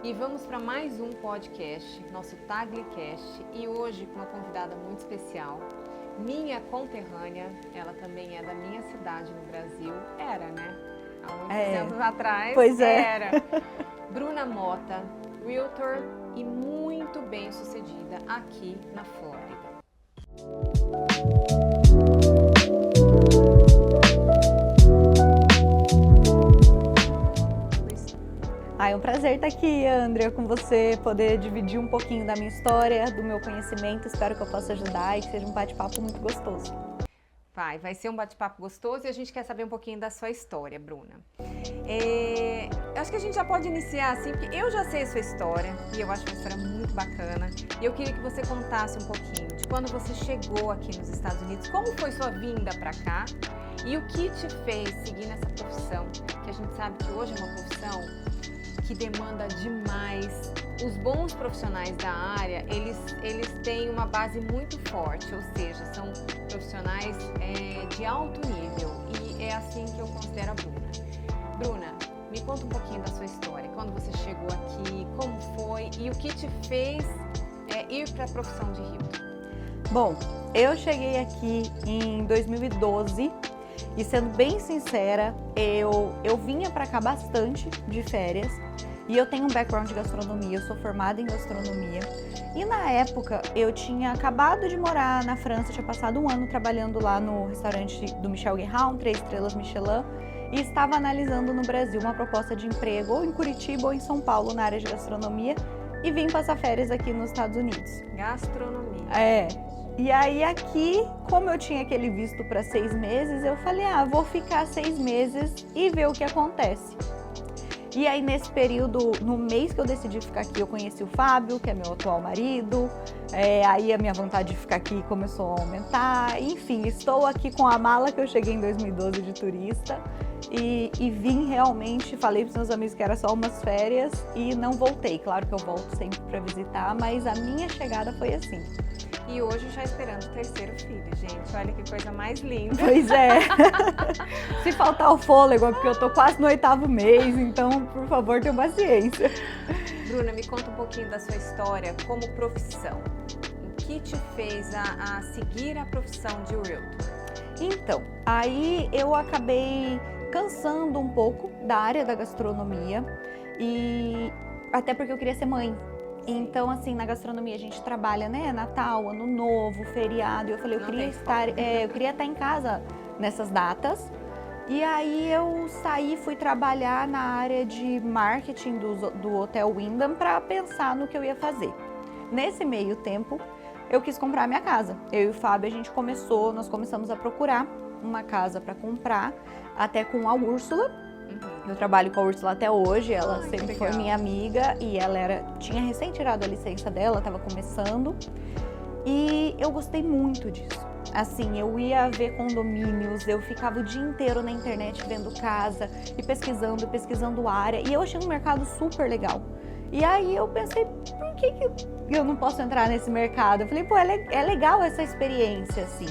E vamos para mais um podcast, nosso TagliCast, e hoje com uma convidada muito especial, minha conterrânea, ela também é da minha cidade no Brasil, era, né? Há muitos anos atrás, pois era. Bruna Mota, realtor e muito bem sucedida aqui na Flórida. É um prazer estar aqui, Andrea, com você, poder dividir um pouquinho da minha história, do meu conhecimento. Espero que eu possa ajudar e que seja um bate-papo muito gostoso. Vai ser um bate-papo gostoso e a gente quer saber um pouquinho da sua história, Bruna. Acho que a gente já pode iniciar assim, porque eu já sei a sua história e eu acho uma história muito bacana. E eu queria que você contasse um pouquinho de quando você chegou aqui nos Estados Unidos, como foi sua vinda para cá e o que te fez seguir nessa profissão, que a gente sabe que hoje é uma profissão que demanda demais. Os bons profissionais da área, eles têm uma base muito forte, ou seja, são profissionais de alto nível e é assim que eu considero a Bruna. Bruna, me conta um pouquinho da sua história, quando você chegou aqui, como foi e o que te fez ir para a profissão de realtor? Bom, eu cheguei aqui em 2012 e, sendo bem sincera, eu vinha para cá bastante de férias. E eu tenho um background de gastronomia, eu sou formada em gastronomia. E na época eu tinha acabado de morar na França, tinha passado um ano trabalhando lá no restaurante do Michel Guerrand, 3 estrelas Michelin, e estava analisando no Brasil uma proposta de emprego ou em Curitiba ou em São Paulo na área de gastronomia e vim passar férias aqui nos Estados Unidos. Gastronomia. E aí aqui, como eu tinha aquele visto para 6 meses, eu falei, vou ficar 6 meses e ver o que acontece. E aí, nesse período, no mês que eu decidi ficar aqui, eu conheci o Fábio, que é meu atual marido. Aí a minha vontade de ficar aqui começou a aumentar. Enfim, estou aqui com a mala que eu cheguei em 2012 de turista. E vim realmente, falei para os meus amigos que era só umas férias e não voltei. Claro que eu volto sempre para visitar, mas a minha chegada foi assim. E hoje já esperando o 3º filho, gente. Olha que coisa mais linda. Pois é. Se faltar o fôlego, é porque eu tô quase no 8º mês, então, por favor, tenha paciência. Bruna, me conta um pouquinho da sua história como profissão. O que te fez a seguir a profissão de realtor? Então, aí eu acabei cansando um pouco da área da gastronomia e até porque eu queria ser mãe. Então, assim, na gastronomia a gente trabalha, né, Natal, Ano Novo, feriado, e eu falei, eu queria estar em casa nessas datas. E aí eu saí, fui trabalhar na área de marketing do Hotel Wyndham para pensar no que eu ia fazer. Nesse meio tempo, eu quis comprar minha casa. Eu e o Fábio, nós começamos a procurar uma casa para comprar, até com a Úrsula. Eu trabalho com a Úrsula até hoje, ela sempre foi minha amiga e ela tinha recém tirado a licença dela, estava começando. E eu gostei muito disso. Assim, eu ia ver condomínios, eu ficava o dia inteiro na internet vendo casa e pesquisando área. E eu achei um mercado super legal. E aí eu pensei, por que eu não posso entrar nesse mercado? Eu falei, é legal essa experiência, assim.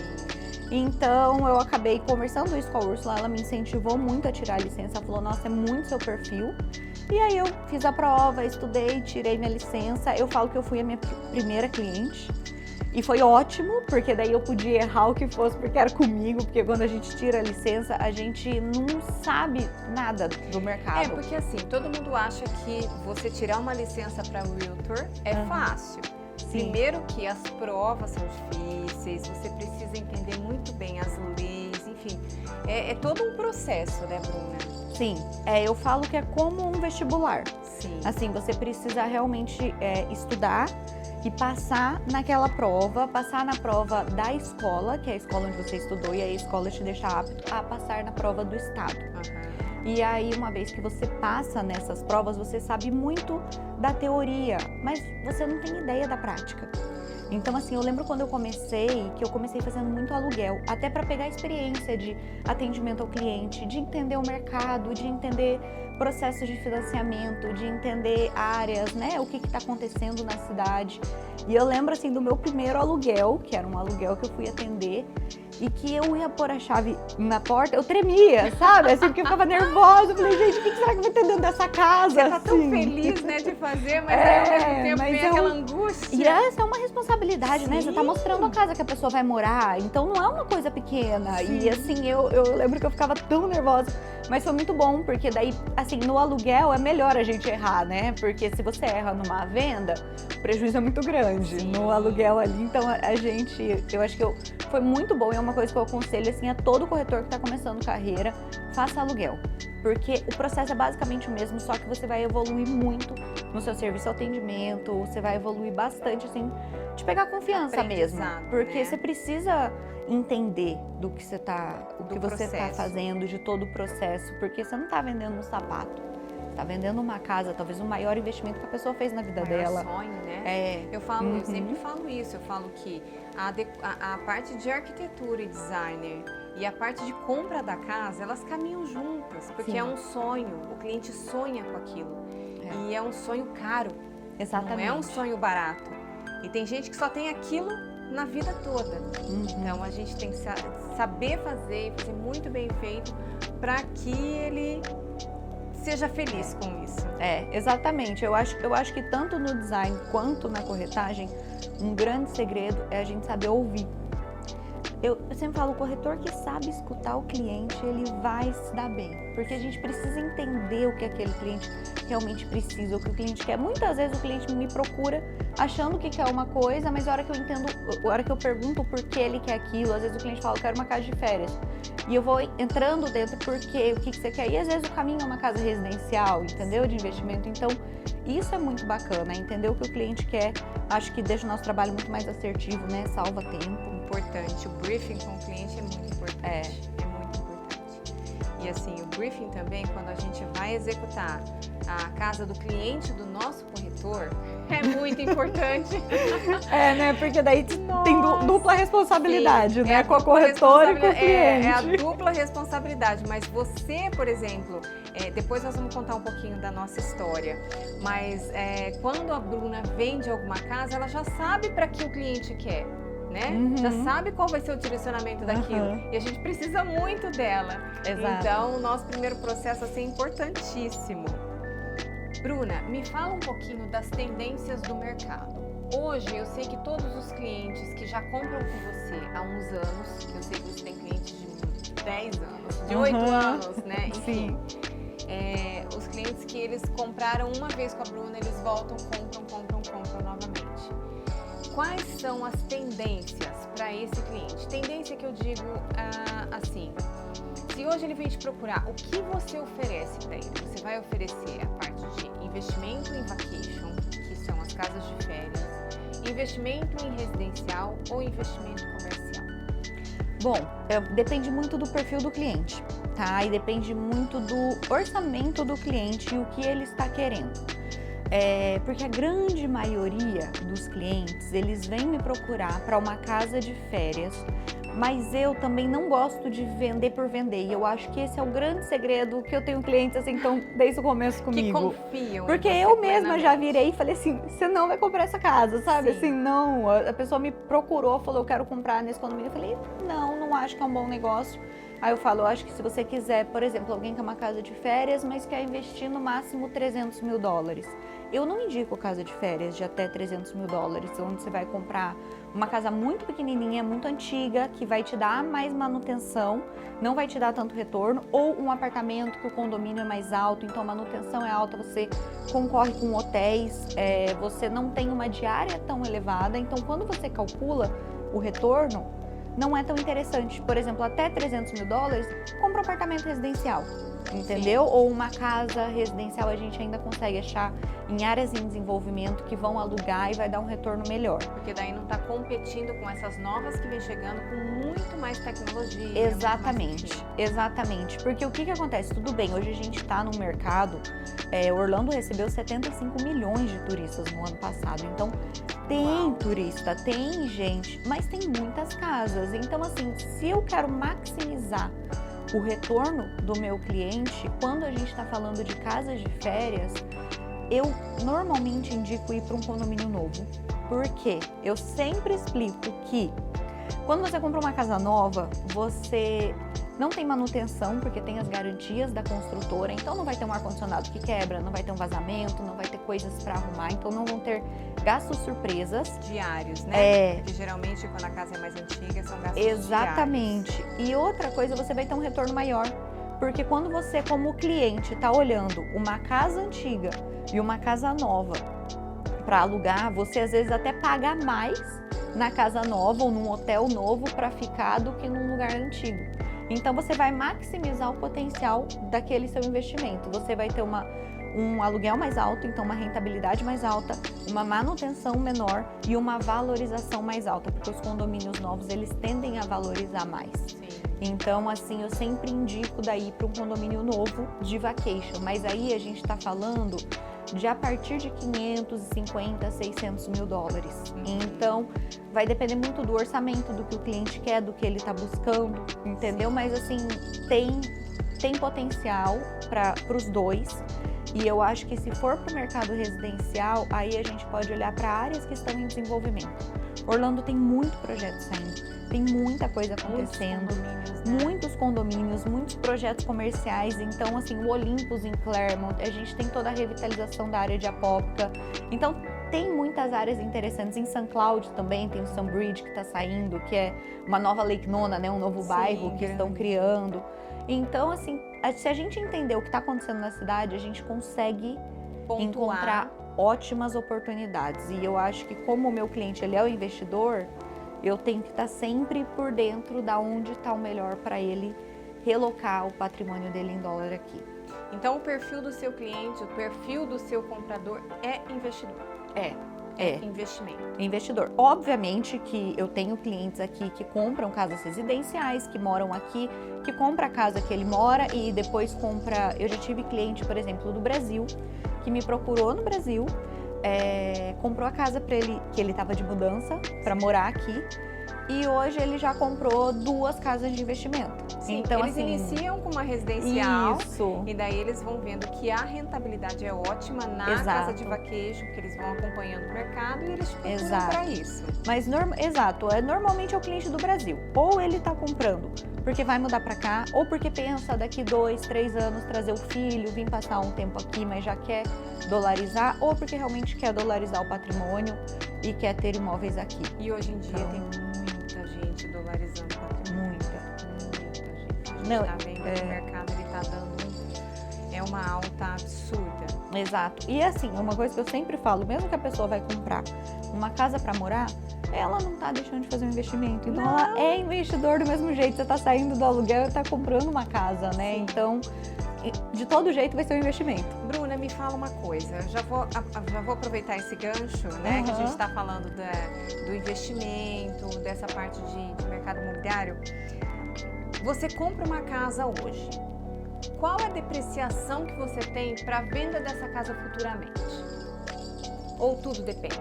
Então, eu acabei conversando isso com a Úrsula, ela me incentivou muito a tirar a licença, ela falou, nossa, é muito seu perfil. E aí eu fiz a prova, estudei, tirei minha licença, eu falo que eu fui a minha primeira cliente. E foi ótimo, porque daí eu podia errar o que fosse, porque era comigo, porque quando a gente tira a licença, a gente não sabe nada do mercado. Porque assim, todo mundo acha que você tirar uma licença para realtor é fácil. Sim. Primeiro que as provas são difíceis, você precisa entender muito bem as leis, enfim, é todo um processo, né, Bruna? Sim, eu falo que é como um vestibular. Sim. Assim, você precisa realmente estudar e passar naquela prova, passar na prova da escola, que é a escola onde você estudou, e aí a escola te deixa apto a passar na prova do estado. E aí, uma vez que você passa nessas provas, você sabe muito da teoria, mas você não tem ideia da prática. Então, assim, eu lembro quando eu comecei fazendo muito aluguel, até para pegar a experiência de atendimento ao cliente, de entender o mercado, de entender processo de financiamento, de entender áreas, né? O que está acontecendo na cidade. E eu lembro, assim, do meu primeiro aluguel, que era um aluguel que eu fui atender, e que eu ia pôr a chave na porta, eu tremia, sabe? Assim, porque eu ficava nervosa. Eu falei, gente, o que será que vai ter dentro dessa casa? Você tá tão feliz, né, de fazer, mas ao mesmo tempo vem aquela angústia. E essa é uma responsabilidade, Sim. né? Você tá mostrando a casa que a pessoa vai morar, então não é uma coisa pequena. Sim. E assim, eu lembro que eu ficava tão nervosa, mas foi muito bom, porque daí, assim, no aluguel é melhor a gente errar, né? Porque se você erra numa venda, o prejuízo é muito grande. Sim. No aluguel ali, então a gente, eu acho que foi muito bom, e é uma coisa que eu aconselho, assim, a todo corretor que tá começando carreira, faça aluguel. Porque o processo é basicamente o mesmo, só que você vai evoluir muito no seu serviço ao atendimento, você vai evoluir bastante, assim, de pegar confiança mesmo. Porque né? você precisa entender do que você tá, você tá processo. fazendo, de todo o processo, porque você não tá vendendo um sapato, você tá vendendo uma casa, talvez o maior investimento que a pessoa fez na vida dela. Sonho, né? É. Eu sempre falo isso, eu falo que a parte de arquitetura e designer e a parte de compra da casa, elas caminham juntas, porque Sim. é um sonho, o cliente sonha com aquilo. É. E é um sonho caro, Exatamente. não é um sonho barato. E tem gente que só tem aquilo na vida toda. Então a gente tem que saber fazer e fazer muito bem feito para que ele seja feliz com isso. É, exatamente. Eu acho que tanto no design quanto na corretagem, um grande segredo é a gente saber ouvir. Eu sempre falo, o corretor que sabe escutar o cliente, ele vai se dar bem. Porque a gente precisa entender o que aquele cliente realmente precisa, o que o cliente quer. Muitas vezes o cliente me procura achando que quer uma coisa, mas a hora que eu pergunto por que ele quer aquilo, às vezes o cliente fala, eu quero uma casa de férias. E eu vou entrando dentro porque o que você quer. E às vezes o caminho é uma casa residencial, entendeu? De investimento. Então, isso é muito bacana, entender o que o cliente quer. Acho que deixa o nosso trabalho muito mais assertivo, né? Salva tempo. Importante. O briefing com o cliente é muito importante. É muito importante. E assim, o briefing também, quando a gente vai executar a casa do cliente do nosso corretor, é muito importante. É, né? Porque daí tem dupla responsabilidade, sim, né? Com a corretora e com o cliente. É a dupla responsabilidade. Mas você, por exemplo, depois nós vamos contar um pouquinho da nossa história, mas quando a Bruna vende alguma casa, ela já sabe para que o cliente quer. Né? Já sabe qual vai ser o direcionamento daquilo. E a gente precisa muito dela. Exato. Então, o nosso primeiro processo assim, é importantíssimo. Bruna, me fala um pouquinho das tendências do mercado. Hoje, eu sei que todos os clientes que já compram com você há uns anos, que eu sei que você tem clientes de 10 anos, de 8 anos, né? Enfim, os clientes que eles compraram uma vez com a Bruna, eles voltam, compram novamente. Quais são as tendências para esse cliente? Tendência que eu digo assim, se hoje ele vem te procurar, o que você oferece para ele? Você vai oferecer a parte de investimento em vacation, que são as casas de férias, investimento em residencial ou investimento comercial? Bom, depende muito do perfil do cliente, tá? E depende muito do orçamento do cliente e o que ele está querendo. Porque a grande maioria dos clientes, eles vêm me procurar para uma casa de férias, mas eu também não gosto de vender por vender. E eu acho que esse é o grande segredo que eu tenho clientes assim, então, desde o começo comigo. Que confiam. Porque eu mesma já virei e falei assim, você não vai comprar essa casa, sabe? Sim. Assim, não. A pessoa me procurou, falou, eu quero comprar nesse condomínio. Eu falei, não acho que é um bom negócio. Aí eu falo, eu acho que se você quiser, por exemplo, alguém quer uma casa de férias, mas quer investir no máximo $300 mil. Eu não indico casa de férias de até $300 mil, onde você vai comprar uma casa muito pequenininha, muito antiga, que vai te dar mais manutenção, não vai te dar tanto retorno, ou um apartamento que o condomínio é mais alto, então a manutenção é alta, você concorre com hotéis, você não tem uma diária tão elevada, então quando você calcula o retorno, não é tão interessante. Por exemplo, até $300 mil, compra um apartamento residencial, entendeu? Sim. Ou uma casa residencial a gente ainda consegue achar em áreas em desenvolvimento que vão alugar e vai dar um retorno melhor. Porque daí não está competindo com essas novas que vem chegando com muito mais tecnologia. Exatamente. Porque o que acontece? Tudo bem, hoje a gente está no mercado, Orlando recebeu 75 milhões de turistas no ano passado, então tem turista, tem gente, mas tem muitas casas. Então, assim, se eu quero maximizar o retorno do meu cliente, quando a gente está falando de casas de férias, eu normalmente indico ir para um condomínio novo. Por quê? Eu sempre explico que quando você compra uma casa nova, você não tem manutenção, porque tem as garantias da construtora, então não vai ter um ar-condicionado que quebra, não vai ter um vazamento, não vai ter coisas para arrumar, então não vão ter gastos surpresas. Diários, né? Porque geralmente quando a casa é mais antiga são gastos Exatamente. diários. E outra coisa, você vai ter um retorno maior, porque quando você como cliente está olhando uma casa antiga e uma casa nova para alugar, você às vezes até paga mais na casa nova ou num hotel novo para ficar do que num lugar antigo. Então você vai maximizar o potencial daquele seu investimento. Você vai ter um aluguel mais alto, então uma rentabilidade mais alta, uma manutenção menor e uma valorização mais alta, porque os condomínios novos eles tendem a valorizar mais. Sim. Então, assim, eu sempre indico daí para um condomínio novo de vacation, mas aí a gente está falando de a partir de 550, 600 mil dólares. Então, vai depender muito do orçamento, do que o cliente quer, do que ele está buscando, entendeu? Mas, assim, tem potencial para os dois. E eu acho que se for para o mercado residencial, aí a gente pode olhar para áreas que estão em desenvolvimento. Orlando tem muito projeto saindo, tem muita coisa acontecendo, muitos condomínios, muitos projetos comerciais. Então, assim, o Olympus em Claremont, a gente tem toda a revitalização da área de Apópica. Então, tem muitas áreas interessantes. Em St. Cloud também tem o Sunbridge que está saindo, que é uma nova Lake Nona, né? Um novo bairro que estão criando. Então, assim, se a gente entender o que está acontecendo na cidade, a gente consegue encontrar ótimas oportunidades. E eu acho que como o meu cliente ele é o investidor, eu tenho que estar sempre por dentro da onde está o melhor para ele relocar o patrimônio dele em dólar aqui. Então, o perfil do seu cliente, o perfil do seu comprador é investidor. É Investimento. Obviamente que eu tenho clientes aqui que compram casas residenciais, que moram aqui, que compra a casa que ele mora e depois compra... Eu já tive cliente, por exemplo, do Brasil, que me procurou no Brasil, comprou a casa para ele, que ele estava de mudança, para morar aqui. E hoje ele já comprou 2 casas de investimento. Sim, então, eles assim, iniciam com uma residencial. Isso. E daí eles vão vendo que a rentabilidade é ótima na casa de vaquejo, que eles vão acompanhando o mercado e eles procuram para isso. Mas, normalmente é o cliente do Brasil. Ou ele está comprando porque vai mudar para cá, ou porque pensa daqui 2, 3 anos trazer o filho, vir passar um tempo aqui, mas já quer dolarizar, ou porque realmente quer dolarizar o patrimônio e quer ter imóveis aqui. E hoje em dia tem muita gente dolarizando patrimônio. Muita gente. A gente está vendo que o mercado ele está dando uma alta absurda. Exato. E assim, uma coisa que eu sempre falo, mesmo que a pessoa vai comprar uma casa para morar, ela não tá deixando de fazer um investimento. Então ela é investidor do mesmo jeito. Você tá saindo do aluguel e tá comprando uma casa, né? Sim. Então, de todo jeito vai ser um investimento. Bruna, me fala uma coisa. Já vou aproveitar esse gancho, né? Que a gente está falando do investimento, dessa parte de mercado imobiliário. Você compra uma casa hoje. Qual é a depreciação que você tem para a venda dessa casa futuramente? Ou tudo depende?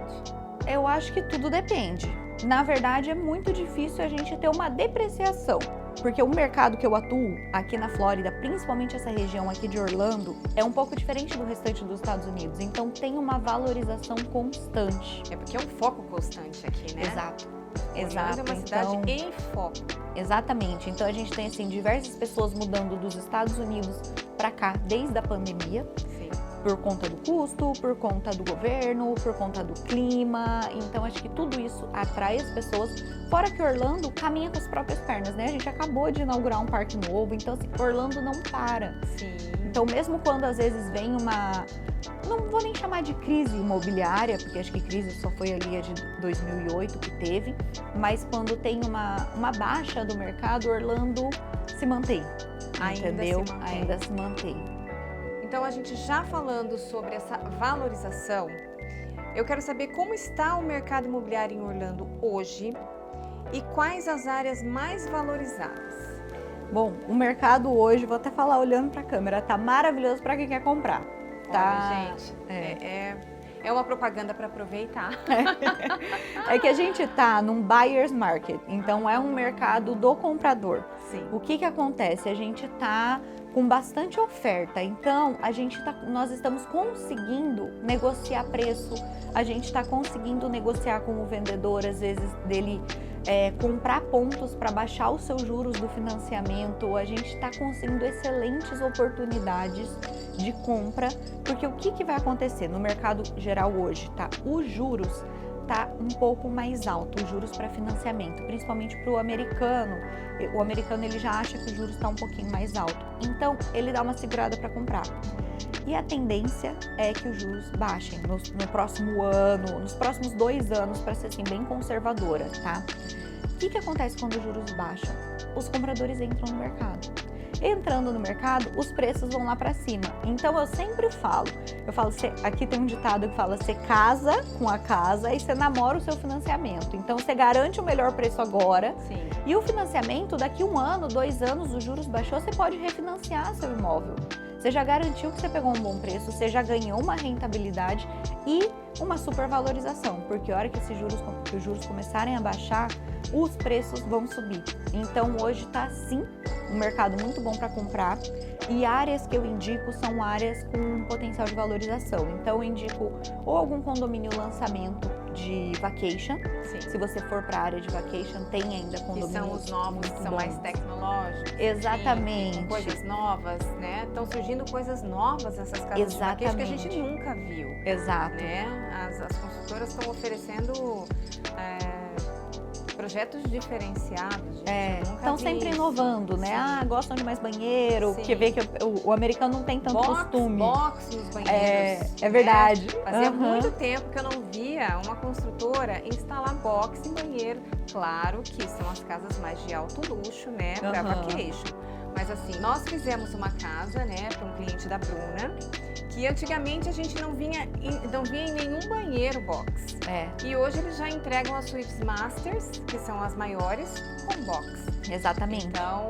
Eu acho que tudo depende. Na verdade, é muito difícil a gente ter uma depreciação, porque o mercado que eu atuo aqui na Flórida, principalmente essa região aqui de Orlando, é um pouco diferente do restante dos Estados Unidos. Então, tem uma valorização constante. É porque é um foco constante aqui, né? Exato. Orlando é uma cidade em foco. Exatamente. Então, a gente tem, assim, diversas pessoas mudando dos Estados Unidos para cá desde a pandemia. Sim. Por conta do custo, por conta do governo, por conta do clima. Então, acho que tudo isso atrai as pessoas. Fora que Orlando caminha com as próprias pernas, né? A gente acabou de inaugurar um parque novo, então, assim, Orlando não para. Sim. Então, mesmo quando às vezes vem uma... Não vou nem chamar de crise imobiliária, porque acho que crise só foi ali a de 2008 que teve. Mas quando tem uma baixa do mercado, Orlando se mantém. Ainda se mantém. Então, a gente já falando sobre essa valorização, eu quero saber como está o mercado imobiliário em Orlando hoje e quais as áreas mais valorizadas. Bom, o mercado hoje, vou até falar olhando para a câmera, tá maravilhoso para quem quer comprar. Tá, olha, gente, É uma propaganda para aproveitar. É que a gente tá num buyer's market, então é um mercado do comprador. Sim. O que acontece? A gente tá com bastante oferta, então nós estamos conseguindo negociar preço, a gente está conseguindo negociar com o vendedor, às vezes dele comprar pontos para baixar os seus juros do financiamento, a gente está conseguindo excelentes oportunidades de compra, porque o que vai acontecer no mercado geral hoje, tá? Os juros tá um pouco mais alto, os juros para financiamento, principalmente para o americano. O americano ele já acha que o juros está um pouquinho mais alto, então ele dá uma segurada para comprar. E a tendência é que os juros baixem no próximo ano, nos próximos 2 anos, para ser assim bem conservadora, tá? O que acontece quando os juros baixam? Os compradores entram no mercado. Entrando no mercado, os preços vão lá para cima. Então eu sempre falo, aqui tem um ditado que fala: você casa com a casa e você namora o seu financiamento. Então você garante o melhor preço agora. Sim. E o financiamento, daqui 1 ano, 2 anos, os juros baixou, você pode refinanciar seu imóvel. Você já garantiu que você pegou um bom preço, você já ganhou uma rentabilidade e uma supervalorização, porque a hora que os juros começarem a baixar, os preços vão subir. Então hoje está sim um mercado muito bom para comprar, e áreas que eu indico são áreas com potencial de valorização. Então eu indico ou algum condomínio lançamento de vacation. Sim. Se você for para a área de vacation, tem ainda condomínios. Que são os novos, que são mais tecnológicos. Exatamente. Com coisas novas, né? Estão surgindo coisas novas nessas casas de vacation que a gente nunca viu. Exato. Né? As construtoras estão oferecendo projetos diferenciados. Estão sempre inovando, né? Sim. Gostam de mais banheiro, Sim. que vê que o americano não tem tanto costume. Box nos banheiros. É verdade. Fazia muito tempo que eu não via uma construtora instalar box em banheiro. Claro que são as casas mais de alto luxo, né? Para vacation. Mas assim, nós fizemos uma casa, né, para um cliente da Bruna, que antigamente a gente não via em nenhum banheiro box. E hoje eles já entregam as suítes masters, que são as maiores, com box. Exatamente. Então,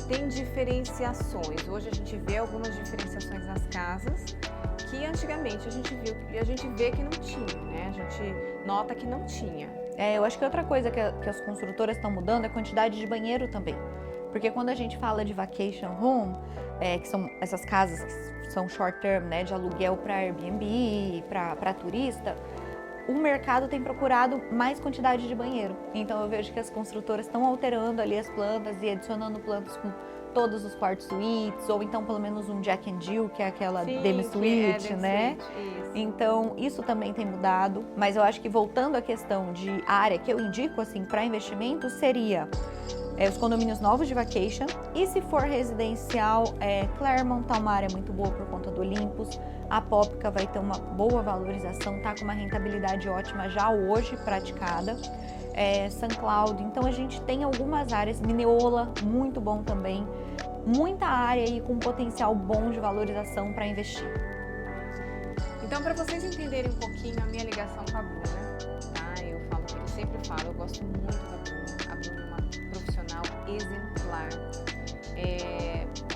tem diferenciações. Hoje a gente vê algumas diferenciações nas casas que antigamente a gente viu e a gente vê que não tinha, né? A gente nota que não tinha. Eu acho que outra coisa que as construtoras estão mudando é a quantidade de banheiro também. Porque quando a gente fala de vacation home, que são essas casas que são short term, né, de aluguel para Airbnb, para turista, o mercado tem procurado mais quantidade de banheiro. Então eu vejo que as construtoras estão alterando ali as plantas e adicionando plantas com todos os quartos suítes, ou então pelo menos um Jack and Jill, que é aquela demi-suite, né? Isso. Então isso também tem mudado, mas eu acho que voltando à questão de área que eu indico assim para investimento seria os condomínios novos de vacation, e se for residencial, Claremont tá uma área muito boa por conta do Olympus, a Apópica vai ter uma boa valorização, tá com uma rentabilidade ótima já hoje praticada, St. Cloud, então a gente tem algumas áreas, Mineola, muito bom também, muita área aí com potencial bom de valorização para investir. Então, para vocês entenderem um pouquinho a minha ligação com a Bruna, tá? Eu sempre falo, eu gosto muito da Bruna. A Bruna é uma profissional exemplar.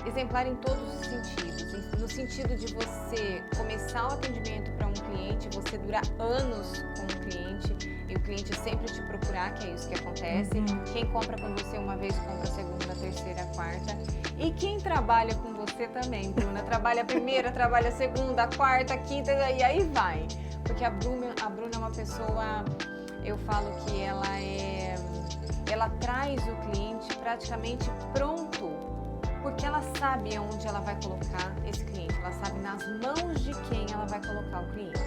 Exemplar em todos os sentidos. No sentido de você começar o atendimento para um cliente, você durar anos com um cliente e o cliente sempre te procurar, que é isso que acontece. Quem compra com você uma vez, compra a segunda, a terceira, a quarta. E quem trabalha com você também, Bruna, trabalha a primeira, trabalha a segunda, a quarta, a quinta, e aí vai. Porque a Bruna é uma pessoa, eu falo que ela traz o cliente praticamente pronto, porque ela sabe onde ela vai colocar esse cliente, ela sabe nas mãos de quem ela vai colocar o cliente.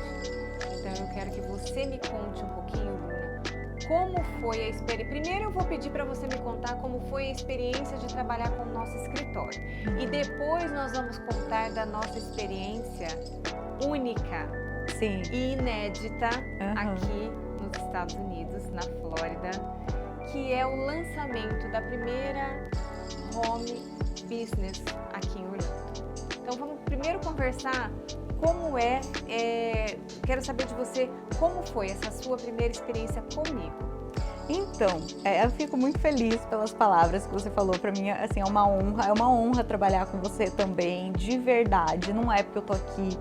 Então eu quero que você me conte um pouquinho, Bruna, como foi a experiência. Primeiro eu vou pedir para você me contar como foi a experiência de trabalhar com o nosso escritório. E depois nós vamos contar da nossa experiência única e inédita aqui nos Estados Unidos, na Flórida, que é o lançamento da primeira home business aqui em Orlando. Então vamos primeiro conversar como quero saber de você como foi essa sua primeira experiência comigo. Então, eu fico muito feliz pelas palavras que você falou. Pra mim, assim, é uma honra trabalhar com você também, de verdade. Não é porque eu tô aqui,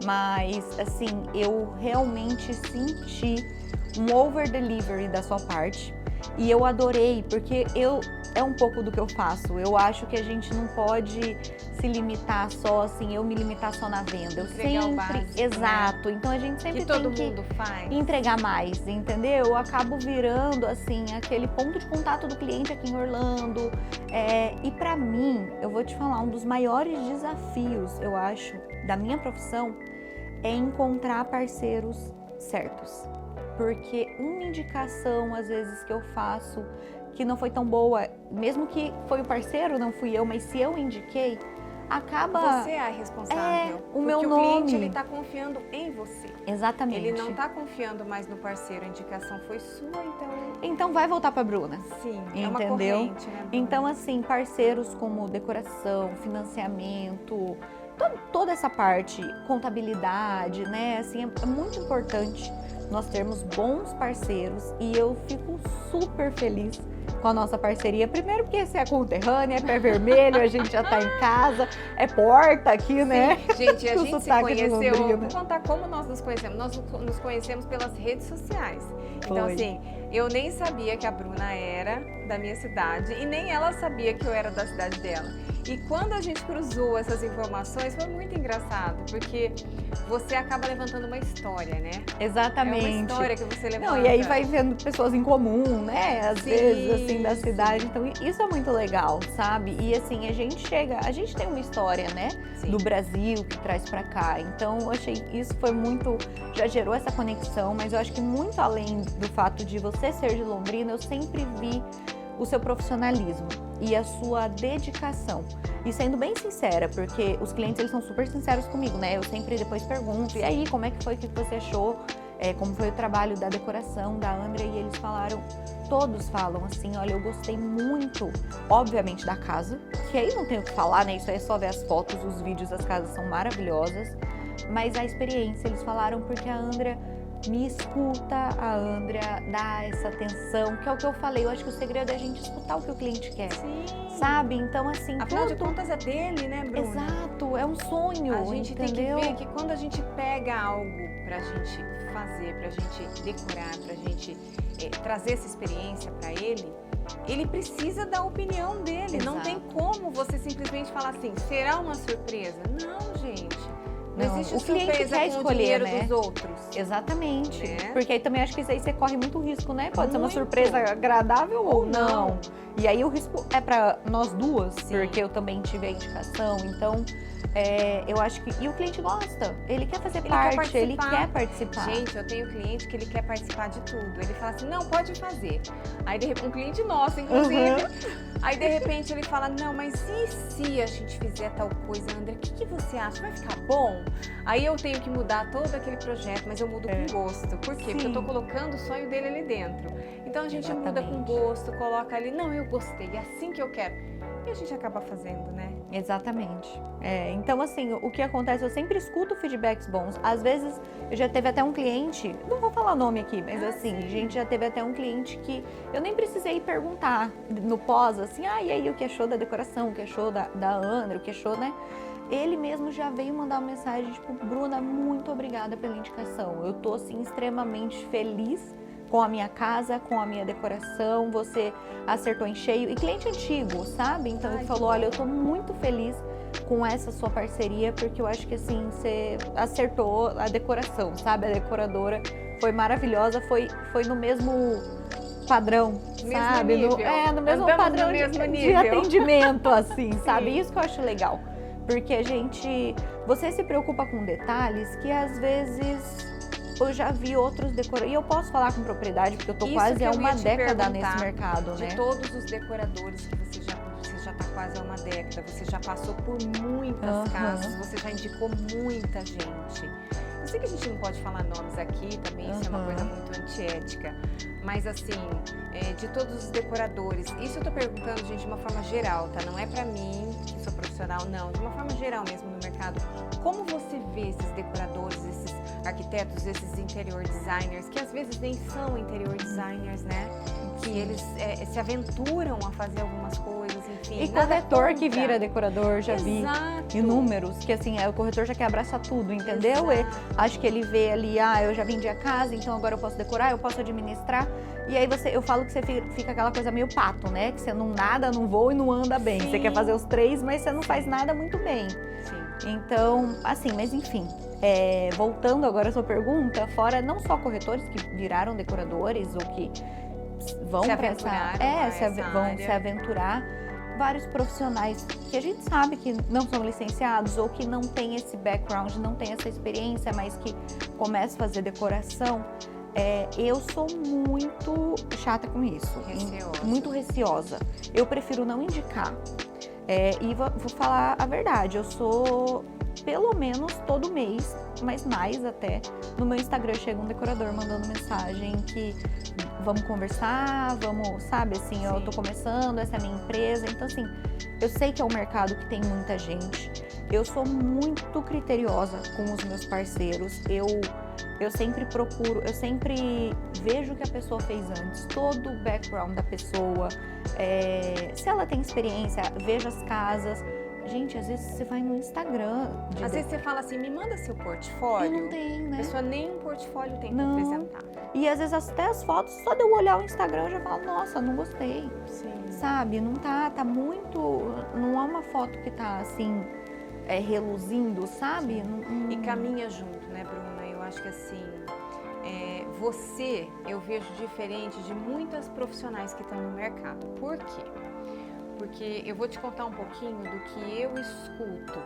mas, assim, eu realmente senti um over delivery da sua parte e eu adorei, porque é um pouco do que eu faço. Eu acho que a gente não pode se limitar só, assim, eu me limitar só na venda. Eu Entregar o sempre, básico, exato. Então a gente sempre Que todo tem que mundo faz. entregar mais, entendeu? Eu acabo virando, assim, aquele ponto de contato do cliente aqui em Orlando. E pra mim, eu vou te falar, um dos maiores desafios, eu acho, da minha profissão é encontrar parceiros certos. Porque uma indicação, às vezes, que eu faço que não foi tão boa, mesmo que foi o parceiro, não fui eu, mas se eu indiquei, acaba... Você é a responsável. o meu porque nome. o cliente, ele tá confiando em você. Exatamente. Ele não tá confiando mais no parceiro. A indicação foi sua, então... Então vai voltar pra Bruna. Sim, entendeu? é uma corrente, né, Bruna? Então, assim, parceiros como decoração, financiamento, toda essa parte, contabilidade, né? Assim, é muito importante nós termos bons parceiros e eu fico super feliz com a nossa parceria. Primeiro porque você é conterrânea, é pé vermelho, a gente já tá em casa, é porta aqui, né? Sim, gente, a Com gente se sotaque de conheceu, Londrina. vou contar como nós nos conhecemos. Nós nos conhecemos pelas redes sociais. Então, Foi. assim, eu nem sabia que a Bruna era da minha cidade e nem ela sabia que eu era da cidade dela. E quando a gente cruzou essas informações, foi muito engraçado, porque você acaba levantando uma história, né? Exatamente. É uma história que você levanta. Não, e aí vai vendo pessoas em comum, né? Às Sim, vezes, assim, da sim. cidade. Então, isso é muito legal, sabe? E assim, a gente tem uma história, né? Sim. Do Brasil que traz pra cá. Então, eu achei isso foi muito, já gerou essa conexão, mas eu acho que muito além do fato de você ser de Londrina, eu sempre vi o seu profissionalismo e a sua dedicação. E sendo bem sincera, porque os clientes, eles são super sinceros comigo, né? Eu sempre depois pergunto, e aí, como é que foi, o que você achou? Como foi o trabalho da decoração da Andrea? E eles falaram, todos falam assim, olha, eu gostei muito, obviamente, da casa, que aí não tem o que falar, né? Isso aí é só ver as fotos, os vídeos, as casas são maravilhosas, mas a experiência, eles falaram porque a Andrea me escuta, a Andrea dá essa atenção, que é o que eu falei, eu acho que o segredo é a gente escutar o que o cliente quer, Sim. sabe? Então, assim, Afinal de contas é dele, né, Bruna? Exato, é um sonho, A gente entendeu? tem que ver que quando a gente pega algo pra gente fazer, pra gente decorar, pra gente trazer essa experiência pra ele, ele precisa da opinião dele. Não Exato. tem como você simplesmente falar assim, será uma surpresa? Não, gente. Não existe o cliente surpresa quer com o escolher, dinheiro né? dos outros. Exatamente. É. Porque aí também acho que isso aí você corre muito risco, né? Pode ser uma Muito. surpresa agradável ou não. não. E aí o risco é pra nós duas, Sim. porque eu também tive a indicação. Então, eu acho que... E o cliente gosta. Ele quer fazer parte, ele quer participar. Gente, eu tenho cliente que ele quer participar de tudo. Ele fala assim, não, pode fazer. Aí, de repente, um cliente nosso, inclusive. Aí, de repente, ele fala, não, mas e se a gente fizer tal coisa, André? O que você acha? Vai ficar bom? Aí eu tenho que mudar todo aquele projeto, mas eu mudo com gosto. Por quê? Porque eu tô colocando o sonho dele ali dentro. Então, a gente muda com gosto, coloca ali, não, eu gostei, é assim que eu quero. E a gente acaba fazendo, né? Exatamente. Então, assim, o que acontece, eu sempre escuto feedbacks bons. Às vezes, eu já teve até um cliente, não vou falar nome aqui, mas assim, a gente já teve até um cliente que eu nem precisei perguntar no pós, assim, e aí, o que achou da decoração, o que achou da Andrea, o que achou, né? Ele mesmo já veio mandar uma mensagem, tipo, Bruna, muito obrigada pela indicação. Eu tô, assim, extremamente feliz com a minha casa, com a minha decoração, você acertou em cheio. E cliente antigo, sabe? Então ele falou, olha, eu tô muito feliz com essa sua parceria, porque eu acho que assim, você acertou a decoração, sabe? A decoradora foi maravilhosa, foi no mesmo padrão, sabe? Nível. No mesmo Andamos padrão no mesmo de nível. atendimento, assim, sabe? Sim. Isso que eu acho legal. Porque você se preocupa com detalhes que às vezes eu já vi outros decoradores, e eu posso falar com propriedade, porque eu tô quase há uma década nesse mercado, né? De todos os decoradores que você já tá quase há uma década, você já passou por muitas casas, você já indicou muita gente. Eu sei que a gente não pode falar nomes aqui também, isso é uma coisa muito antiética, mas assim, de todos os decoradores, isso eu tô perguntando, gente, de uma forma geral, tá? Não é pra mim, que sou profissional, não, de uma forma geral mesmo no mercado. Como você vê esses decoradores, esses arquitetos, esses interior designers, que às vezes nem são interior designers, né? Que eles se aventuram a fazer algumas coisas, enfim. E corretor que vira decorador, já vi Exato. inúmeros, que assim, o corretor já quer abraçar tudo, entendeu? E acho que ele vê ali, eu já vendi a casa, então agora eu posso decorar, eu posso administrar. E aí eu falo que você fica aquela coisa meio pato, né? Que você não nada, não voa e não anda bem. Sim. Você quer fazer os três, mas você não faz nada muito bem. Sim. Então, assim, mas enfim, voltando agora à sua pergunta, fora não só corretores que viraram decoradores ou que vão se para essa, vão se aventurar, vários profissionais que a gente sabe que não são licenciados ou que não tem esse background, não tem essa experiência, mas que começam a fazer decoração. Eu sou muito chata com isso, muito receosa. Eu prefiro não indicar. E vou falar a verdade, eu sou pelo menos todo mês, mas mais até, no meu Instagram chega um decorador mandando mensagem que vamos conversar, vamos, sabe, assim, Sim. Eu tô começando, essa é a minha empresa, então assim, eu sei que é um mercado que tem muita gente, eu sou muito criteriosa com os meus parceiros, eu sempre procuro, eu sempre vejo o que a pessoa fez antes, todo o background da pessoa, se ela tem experiência, vejo as casas. Gente, às vezes você vai no Instagram. Às vezes você fala assim, me manda seu portfólio. E não tem, né? A pessoa nem um portfólio tem Não. pra apresentar. E às vezes até as fotos, só de eu olhar o Instagram, eu já falo, nossa, não gostei. Sim. Sabe? Não tá muito... Não é uma foto que tá assim, reluzindo, sabe? E caminha junto, né, Bruna? Eu acho que assim, você, eu vejo diferente de muitas profissionais que estão no mercado. Por quê? Porque eu vou te contar um pouquinho do que eu escuto.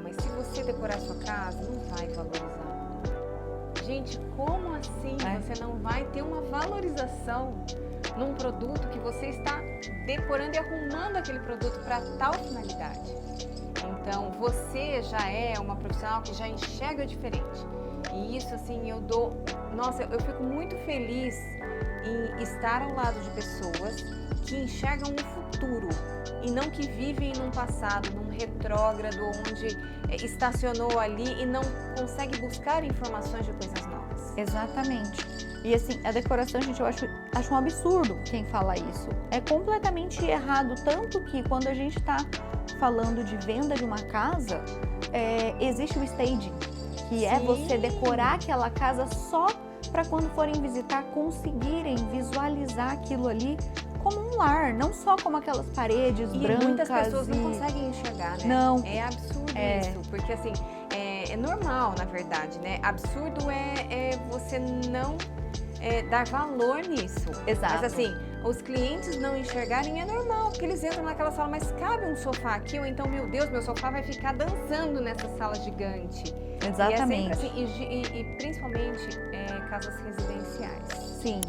Mas se você decorar sua casa, não vai valorizar. Gente, como assim você não vai ter uma valorização num produto que você está decorando e arrumando aquele produto para tal finalidade? Então, você já é uma profissional que já enxerga diferente. E isso, assim, Nossa, eu fico muito feliz em estar ao lado de pessoas que enxergam o futuro e não que vivem num passado, num retrógrado, onde estacionou ali e não consegue buscar informações de coisas novas. Exatamente. E assim, a decoração, gente, eu acho um absurdo quem fala isso. É completamente errado, tanto que quando a gente está falando de venda de uma casa, existe o staging, que é você decorar aquela casa só para quando forem visitar conseguirem visualizar aquilo ali como um lar, não só como aquelas paredes brancas. E muitas pessoas não conseguem enxergar, né? Não. É absurdo isso, porque assim, é normal, na verdade, né? Absurdo é você não dar valor nisso. Exato. Mas assim, os clientes não enxergarem é normal, porque eles entram naquela sala, mas cabe um sofá aqui, ou então, meu Deus, meu sofá vai ficar dançando nessa sala gigante. Exatamente. E é sempre assim, e principalmente casas residenciais. Sim.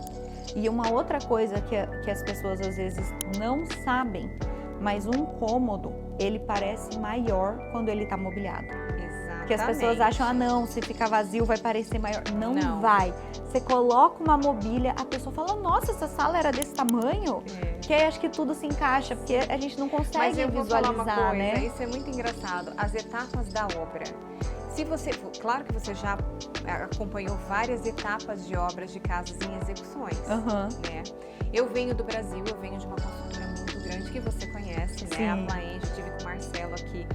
E uma outra coisa que as pessoas às vezes não sabem, mas um cômodo, ele parece maior quando ele está mobiliado. Exatamente. Que as pessoas acham, não, se ficar vazio vai parecer maior. Não vai. Você coloca uma mobília, a pessoa fala, nossa, essa sala era desse tamanho? Que aí acho que tudo se encaixa, porque a gente não consegue Mas eu vou visualizar, falar uma coisa, né? Isso é muito engraçado. As etapas da obra. Se você, claro que você já acompanhou várias etapas de obras de casas em execuções, né? Eu venho do Brasil, eu venho de uma construtora muito grande que você conhece, né? A Plaenge, estive com o Marcelo aqui,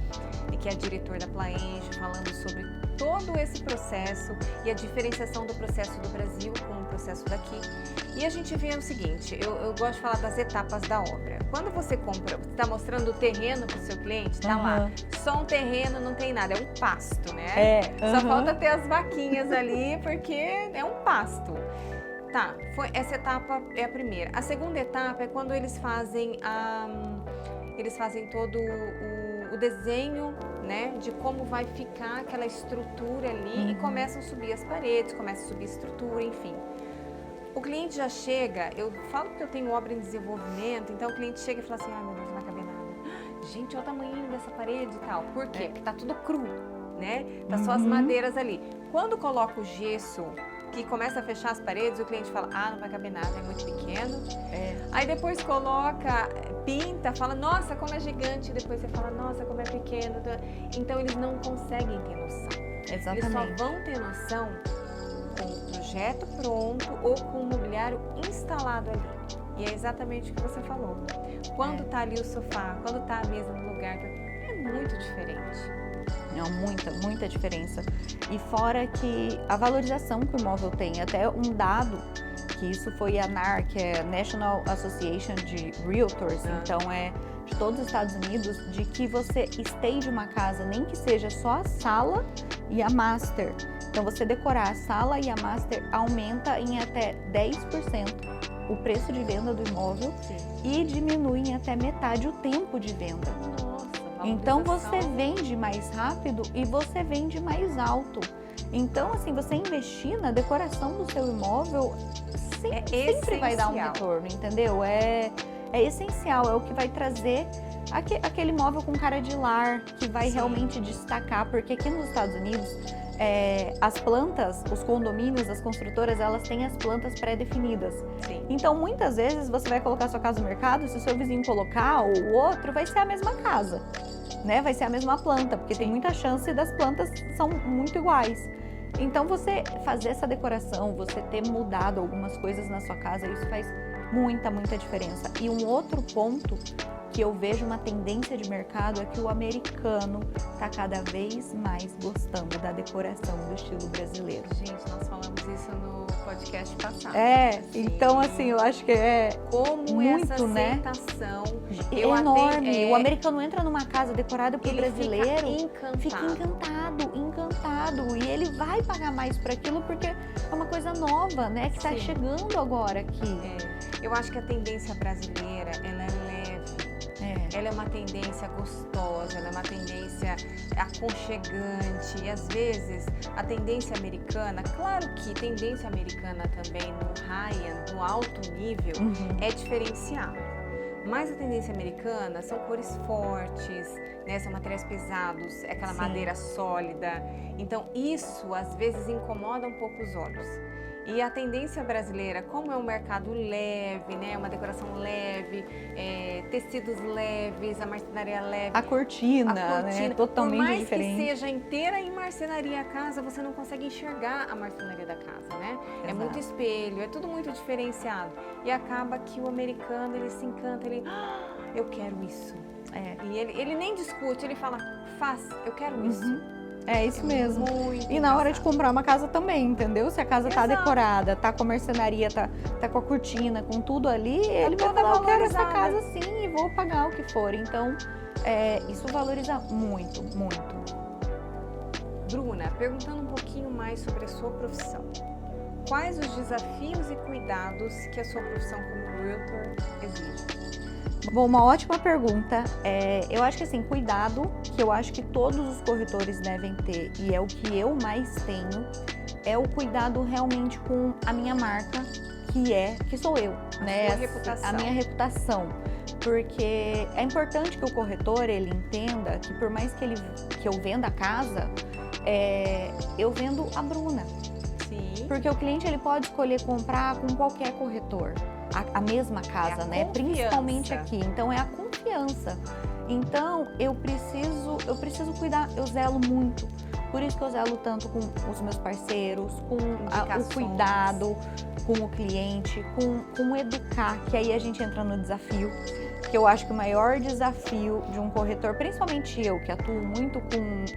que é diretor da Plaenge, falando sobre todo esse processo e a diferenciação do processo do Brasil com o processo daqui. E a gente vê o seguinte, eu gosto de falar das etapas da obra. Quando você compra, você está mostrando o terreno para o seu cliente, tá lá, só um terreno, não tem nada, é um pasto, né? Só falta ter as vaquinhas ali, porque é um pasto. Tá, essa etapa é a primeira. A segunda etapa é quando eles fazem todo o desenho, né, de como vai ficar aquela estrutura ali e começam a subir as paredes, começam a subir a estrutura, enfim. O cliente já chega, eu falo que eu tenho obra em desenvolvimento, então o cliente chega e fala assim, meu Deus, não vai caber nada. Gente, olha o tamanho dessa parede e tal. Por quê? Porque tá tudo cru, né? Tá só as madeiras ali. Quando coloca o gesso, que começa a fechar as paredes, o cliente fala, não vai caber nada, é muito pequeno. Aí depois coloca, pinta, fala, nossa, como é gigante. Depois você fala, nossa, como é pequeno. Então eles não conseguem ter noção. Eles Exatamente. só vão ter noção com o projeto pronto ou com o mobiliário instalado ali. E é exatamente o que você falou. Quando tá ali o sofá, quando tá a mesa no lugar, é muito diferente. Não, muita diferença. E fora que a valorização que o imóvel tem, até um dado, que isso foi a NAR, que é National Association de Realtors, então é de todos os Estados Unidos, de que você stage uma casa, nem que seja só a sala e a master. Então você decorar a sala e a master aumenta em até 10% o preço de venda do imóvel. Sim. E diminui em até metade o tempo de venda. Nossa, Então você valorização. vende mais rápido e você vende mais alto. Então, assim, você investir na decoração do seu imóvel sempre vai dar um essencial. retorno, entendeu? É essencial, é o que vai trazer aquele imóvel com cara de lar, que vai Sim. realmente destacar, porque aqui nos Estados Unidos, as plantas, os condomínios, as construtoras, elas têm as plantas pré-definidas. Sim. Então, muitas vezes, você vai colocar sua casa no mercado, se o seu vizinho colocar ou o outro, vai ser a mesma casa, né? Vai ser a mesma planta, porque tem muita chance das plantas são muito iguais. Então, você fazer essa decoração, você ter mudado algumas coisas na sua casa, isso faz muita diferença. E um outro ponto que eu vejo uma tendência de mercado é que o americano está cada vez mais gostando da decoração do estilo brasileiro. Gente, nós falamos isso no podcast passado. Então assim, eu acho que é Como muito, essa né? aceitação enorme. O americano entra numa casa decorada pro ele brasileiro, fica encantado. E ele vai pagar mais por aquilo porque é uma coisa nova, né? Que tá Sim. chegando agora aqui. Eu acho que a tendência brasileira, ela é leve. Ela é uma tendência gostosa, ela é uma tendência aconchegante. E às vezes a tendência americana, claro que tendência americana também no high-end, no alto nível, é diferencial. Mas a tendência americana são cores fortes, né? São materiais pesados, é aquela Sim. madeira sólida. Então isso às vezes incomoda um pouco os olhos. E a tendência brasileira, como é um mercado leve, né? Uma decoração leve, tecidos leves, a marcenaria leve. A cortina, né? Totalmente por mais diferente. que seja inteira em marcenaria a casa, você não consegue enxergar a marcenaria da casa, né? É Exato. muito espelho, é tudo muito diferenciado. E acaba que o americano, ele se encanta, ele... eu quero isso. E ele nem discute, ele fala, faz, eu quero isso. É isso mesmo. Muito E na hora de engraçado. comprar uma casa também, entendeu? Se a casa tá Exato. decorada, tá com a marcenaria, tá com a cortina, com tudo ali, ele vai toda falar, eu quero essa valorizada. casa sim e vou pagar o que for. Então, isso valoriza muito. Bruna, perguntando um pouquinho mais sobre a sua profissão. Quais os desafios e cuidados que a sua profissão como realtor exige? Bom, uma ótima pergunta. Eu acho que assim, cuidado, que eu acho que todos os corretores devem ter, e é o que eu mais tenho, é o cuidado realmente com a minha marca, que sou eu, né? sua reputação. A minha reputação. Porque é importante que o corretor, ele entenda que por mais que eu venda a casa, eu vendo a Bruna. Sim. Porque o cliente, ele pode escolher comprar com qualquer corretor. A mesma casa, né? confiança. Principalmente aqui. Então, é a confiança. Então, eu preciso cuidar, eu zelo muito. Por isso que eu zelo tanto com os meus parceiros, com o cuidado com o cliente, com educar, que aí a gente entra no desafio, que eu acho que o maior desafio de um corretor, principalmente eu, que atuo muito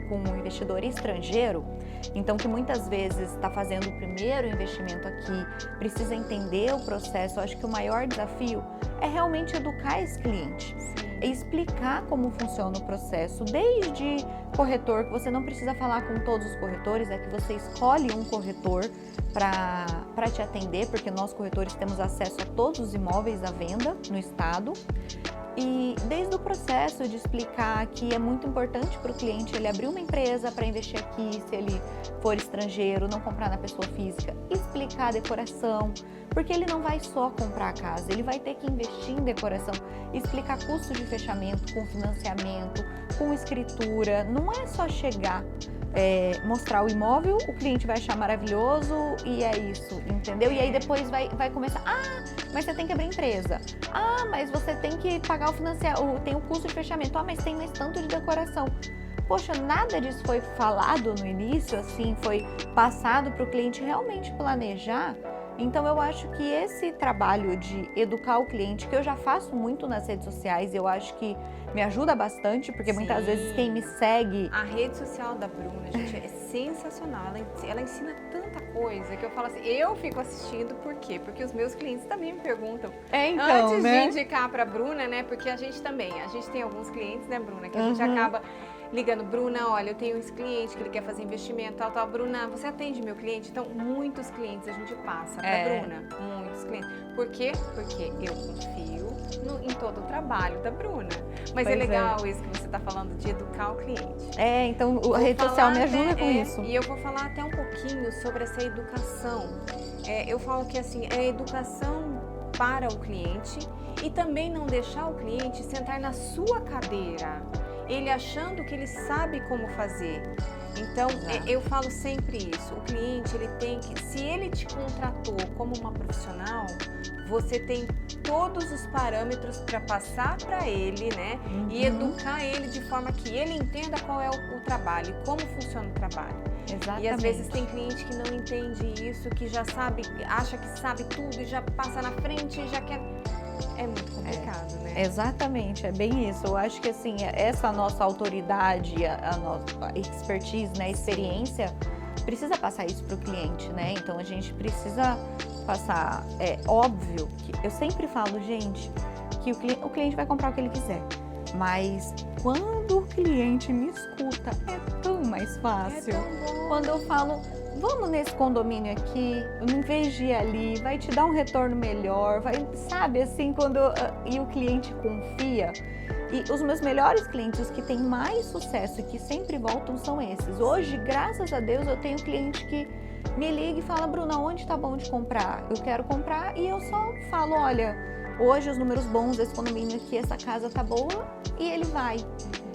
com um investidor estrangeiro, então que muitas vezes está fazendo o primeiro investimento aqui, precisa entender o processo, eu acho que o maior desafio é realmente educar esse cliente. É explicar como funciona o processo, desde corretor, que você não precisa falar com todos os corretores, é que você escolhe um corretor para te atender, porque nós corretores temos acesso a todos os imóveis à venda no estado. E desde o processo de explicar que é muito importante para o cliente ele abrir uma empresa para investir aqui, se ele for estrangeiro, não comprar na pessoa física, explicar a decoração, porque ele não vai só comprar a casa, ele vai ter que investir em decoração, explicar custo de fechamento, com financiamento, com escritura, não é só chegar, mostrar o imóvel, o cliente vai achar maravilhoso e é isso, entendeu? E aí depois vai começar, mas você tem que abrir empresa, mas você tem que pagar o financiamento, tem o custo de fechamento, mas tem mais tanto de decoração. poxa, nada disso foi falado no início, assim, foi passado para o cliente realmente planejar. Então eu acho que esse trabalho de educar o cliente, que eu já faço muito nas redes sociais, eu acho que me ajuda bastante, porque muitas Sim. vezes quem me segue... A rede social da Bruna, gente, é sensacional. Ela ensina tanta coisa que eu falo assim, eu fico assistindo, por quê? Porque os meus clientes também me perguntam. Então, Antes né? de indicar pra Bruna, né? Porque a gente tem alguns clientes, né, Bruna, que a gente acaba ligando, Bruna, olha, eu tenho esse cliente que ele quer fazer investimento, tal. Bruna, você atende meu cliente? Então, muitos clientes a gente passa pra Bruna, muitos clientes. Por quê? Porque eu confio em todo o trabalho da Bruna. Mas é legal isso que você está falando de educar o cliente. Então a rede social me ajuda com isso. E eu vou falar até um pouquinho sobre essa educação. Eu falo que assim, é educação para o cliente e também não deixar o cliente sentar na sua cadeira, ele achando que ele sabe como fazer. Então, eu falo sempre isso, o cliente, ele tem que, se ele te contratou como uma profissional, você tem todos os parâmetros para passar para ele, né? E educar ele de forma que ele entenda qual é o trabalho, como funciona o trabalho. Exatamente. E às vezes tem cliente que não entende isso, que já sabe, acha que sabe tudo e já passa na frente e já quer... É muito complicado, né? Exatamente, é bem isso. Eu acho que assim, essa nossa autoridade, a nossa expertise, né, a experiência, precisa passar isso para o cliente, né? Então a gente precisa passar. É óbvio que eu sempre falo, gente, que o cliente vai comprar o que ele quiser. Mas quando o cliente me escuta, é tão mais fácil. Quando eu falo, vamos nesse condomínio aqui, em vez de ir ali, vai te dar um retorno melhor, vai, sabe, assim, e o cliente confia. E os meus melhores clientes, os que têm mais sucesso e que sempre voltam, são esses. Hoje, graças a Deus, eu tenho cliente que me liga e fala, Bruna, onde tá bom de comprar? Eu quero comprar, e eu só falo, olha, hoje os números bons desse condomínio aqui, essa casa tá boa, e ele vai.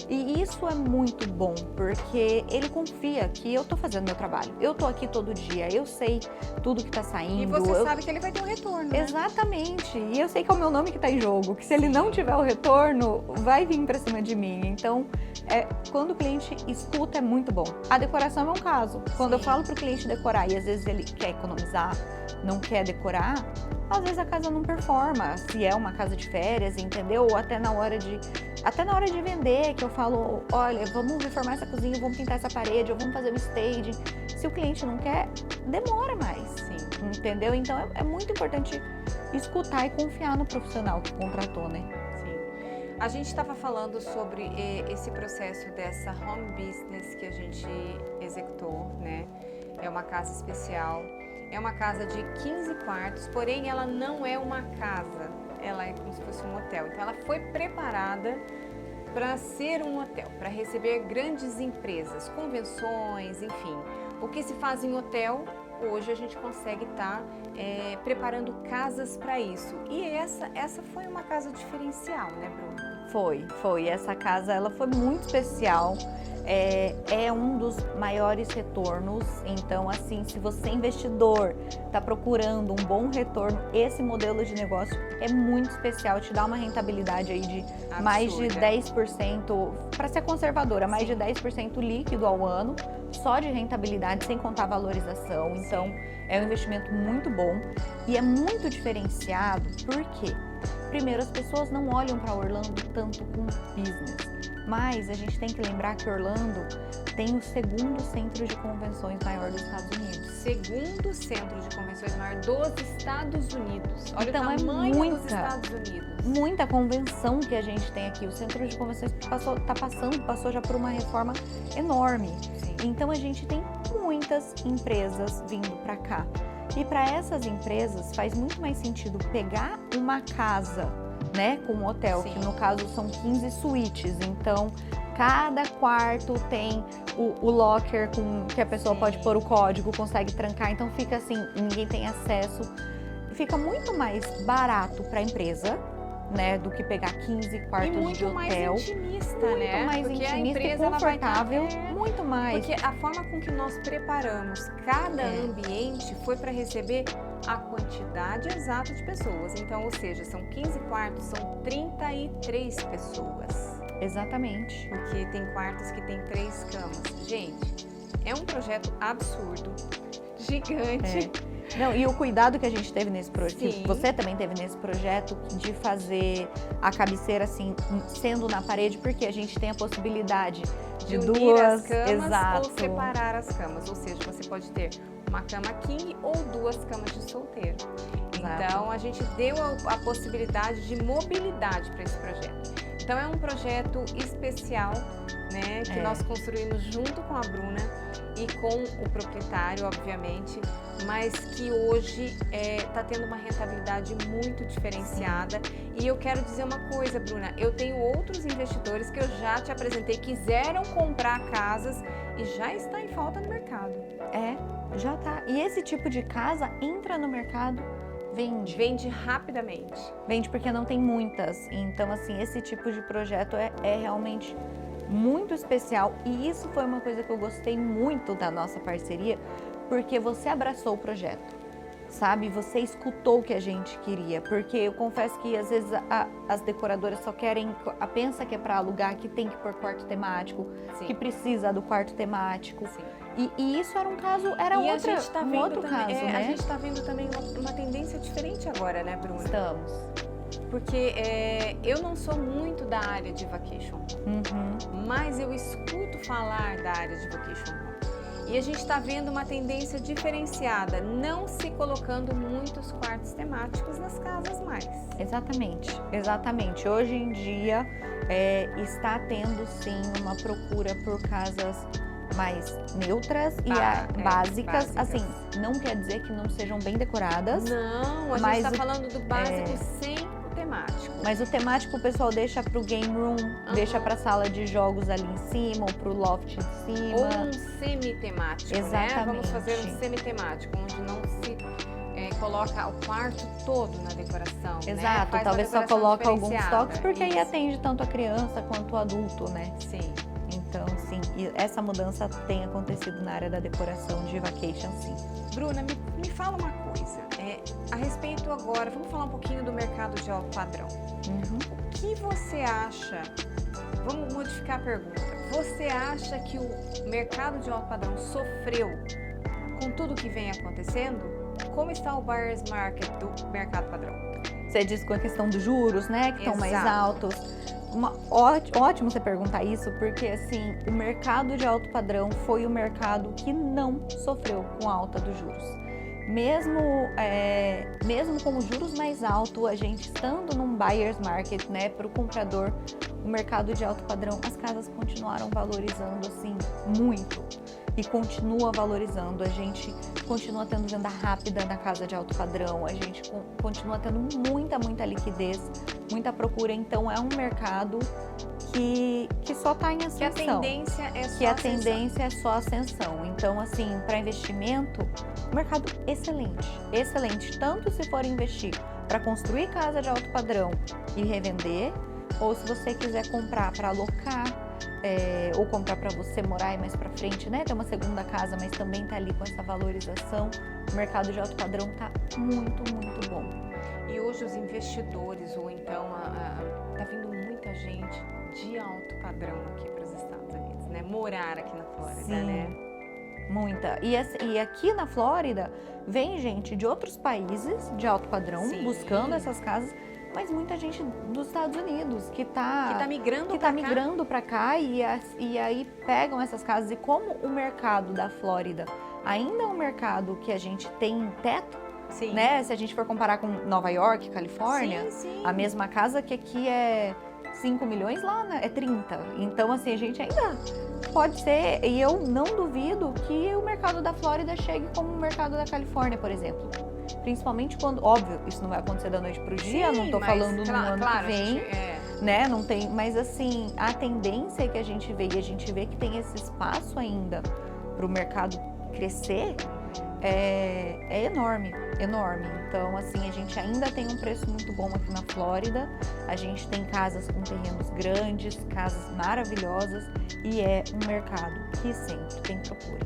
E isso é muito bom, porque ele confia que eu tô fazendo meu trabalho. Eu tô aqui todo dia, eu sei tudo que tá saindo. E você sabe que ele vai ter um retorno, né? Exatamente. E eu sei que é o meu nome que tá em jogo, que se ele não tiver o retorno, vai vir pra cima de mim. Então, quando o cliente escuta, é muito bom. A decoração é um caso. Quando eu falo pro cliente decorar e às vezes ele quer economizar, não quer decorar, às vezes a casa não performa, se é uma casa de férias, entendeu? Ou até na hora de vender, que eu falo, olha, vamos reformar essa cozinha, vamos pintar essa parede, ou vamos fazer um staging. Se o cliente não quer, demora mais, entendeu? Então é muito importante escutar e confiar no profissional que contratou, né? Sim. A gente estava falando sobre esse processo dessa home business que a gente executou, né? É uma casa especial. É uma casa de 15 quartos, porém ela não é uma casa, ela é como se fosse um hotel. Então ela foi preparada para ser um hotel, para receber grandes empresas, convenções, enfim. O que se faz em hotel, hoje a gente consegue estar preparando casas para isso. E essa foi uma casa diferencial, né, Bruna? Foi. Essa casa, ela foi muito especial. É um dos maiores retornos. Então, assim, se você investidor está procurando um bom retorno, esse modelo de negócio é muito especial, te dá uma rentabilidade aí de absurda. Mais de 10%, para ser conservadora, mais de 10% líquido ao ano, só de rentabilidade, sem contar a valorização. Então, é um investimento muito bom e é muito diferenciado, porque primeiro, as pessoas não olham para Orlando tanto com business, mas a gente tem que lembrar que Orlando tem o segundo centro de convenções maior dos Estados Unidos. Segundo centro de convenções maior dos Estados Unidos. Olha então, o tamanho dos Estados Unidos. Muita convenção que a gente tem aqui. O centro de convenções passou já por uma reforma enorme. Sim. Então a gente tem muitas empresas vindo para cá. E para essas empresas faz muito mais sentido pegar uma casa, né, com um hotel, que no caso são 15 suítes. Então, cada quarto tem o locker que a pessoa pode pôr o código, consegue trancar. Então, fica assim, ninguém tem acesso. Fica muito mais barato para a empresa, né, do que pegar 15 quartos de hotel. E muito mais intimista, né? Muito mais porque intimista a empresa, e confortável, ela vai muito mais. Porque a forma com que nós preparamos cada ambiente foi para receber a quantidade exata de pessoas. Então, ou seja, são 15 quartos, são 33 pessoas. Exatamente. Porque tem quartos que tem 3 camas. Gente, é um projeto absurdo, gigante. Não, e o cuidado que a gente teve nesse projeto, Sim. que você também teve nesse projeto, de fazer a cabeceira assim, sendo na parede, porque a gente tem a possibilidade de unir duas, as camas exato. ou separar as camas. Ou seja, você pode ter uma cama king ou 2 camas de solteiro. Exato. Então, a gente deu a possibilidade de mobilidade para esse projeto. Então, é um projeto especial, né, que nós construímos junto com a Bruna e com o proprietário, obviamente, mas que hoje está tendo uma rentabilidade muito diferenciada. E eu quero dizer uma coisa, Bruna, eu tenho outros investidores que eu já te apresentei, quiseram comprar casas e já está em falta no mercado. Já tá. E esse tipo de casa entra no mercado, vende. Vende rapidamente. Vende porque não tem muitas. Então, assim, esse tipo de projeto é realmente muito especial. E isso foi uma coisa que eu gostei muito da nossa parceria, porque você abraçou o projeto, sabe? Você escutou o que a gente queria. Porque eu confesso que às vezes as decoradoras só querem, pensa que é para alugar, que tem que pôr quarto temático, Sim. que precisa do quarto temático. Sim. E isso era um caso, era E outra, a gente tá um vendo outro também, caso, né? A gente está vendo também uma tendência diferente agora, né, Bruna? Estamos. Porque eu não sou muito da área de vacation, mas eu escuto falar da área de vacation home. E a gente está vendo uma tendência diferenciada, não se colocando muitos quartos temáticos nas casas mais. Exatamente, exatamente. Hoje em dia está tendo sim uma procura por casas mais neutras e básicas. Assim, não quer dizer que não sejam bem decoradas. Não, a gente está falando do básico sem o temático. Mas o temático o pessoal deixa para o game room, deixa para a sala de jogos ali em cima ou para o loft em cima. Ou um semi-temático, Exatamente. né? Vamos fazer um semi-temático, onde não se coloca o quarto todo na decoração. Exato, né? talvez só coloca alguns toques, porque aí Isso. atende tanto a criança quanto o adulto, né? Sim. Então, sim, e essa mudança tem acontecido na área da decoração de vacation, sim. Bruna, me fala uma coisa. A respeito agora, vamos falar um pouquinho do mercado de alto padrão. O que você acha? Vamos modificar a pergunta. Você acha que o mercado de alto padrão sofreu com tudo que vem acontecendo? Como está o buyer's market do mercado padrão? Você disse com a questão dos juros, né, que estão mais Exato. altos. Ótimo você perguntar isso, porque assim, o mercado de alto padrão foi o mercado que não sofreu com a alta dos juros. Mesmo com os juros mais altos, a gente estando num buyer's market, né, para o comprador, o mercado de alto padrão, as casas continuaram valorizando assim muito. E continua valorizando, a gente continua tendo venda rápida na casa de alto padrão, a gente continua tendo muita liquidez, muita procura, então é um mercado que só está em ascensão. Que a tendência é só ascensão. Então, assim, para investimento, um mercado excelente, tanto se for investir para construir casa de alto padrão e revender, ou se você quiser comprar para alocar, ou comprar para você morar e mais para frente, né? Ter uma segunda casa, mas também tá ali com essa valorização. O mercado de alto padrão tá muito bom. E hoje os investidores, ou então tá vindo muita gente de alto padrão aqui para os Estados Unidos, né? Morar aqui na Flórida, Sim, né? Muita. E aqui na Flórida vem gente de outros países de alto padrão buscando essas casas. Mas muita gente dos Estados Unidos que tá migrando para cá e aí pegam essas casas. E como o mercado da Flórida ainda é um mercado que a gente tem teto, né? Se a gente for comparar com Nova York, Califórnia, a mesma casa que aqui é 5 milhões, lá é 30. Então, assim, a gente ainda pode ser, e eu não duvido que o mercado da Flórida chegue como o mercado da Califórnia, por exemplo. Principalmente quando, óbvio, isso não vai acontecer da noite pro dia, não tô falando no ano que vem, né? Não tem, mas assim, a tendência que a gente vê, e a gente vê que tem esse espaço ainda pro mercado crescer, é enorme. Então, assim, a gente ainda tem um preço muito bom aqui na Flórida, a gente tem casas com terrenos grandes, casas maravilhosas, e é um mercado que sempre tem procura.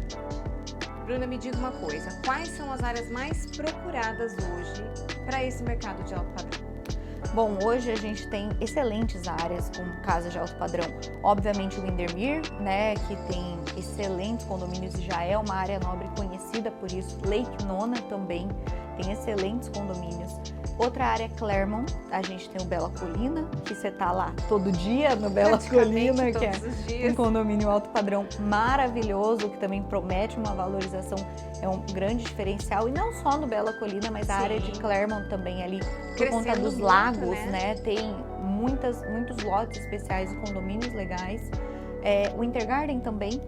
Bruna, me diga uma coisa, quais são as áreas mais procuradas hoje para esse mercado de alto padrão? Bom, hoje a gente tem excelentes áreas com casas de alto padrão. Obviamente o Windermere, né, que tem excelentes condomínios e já é uma área nobre conhecida por isso. Lake Nona também tem excelentes condomínios. Outra área é Claremont, a gente tem o Bela Colina, que você tá lá todo dia no Bela Colina, que é um condomínio alto padrão maravilhoso, que também promete uma valorização, é um grande diferencial, e não só no Bela Colina, mas a área de Claremont também ali, por conta dos lagos, né? Tem muitos lotes especiais e condomínios legais. O Intergarden também,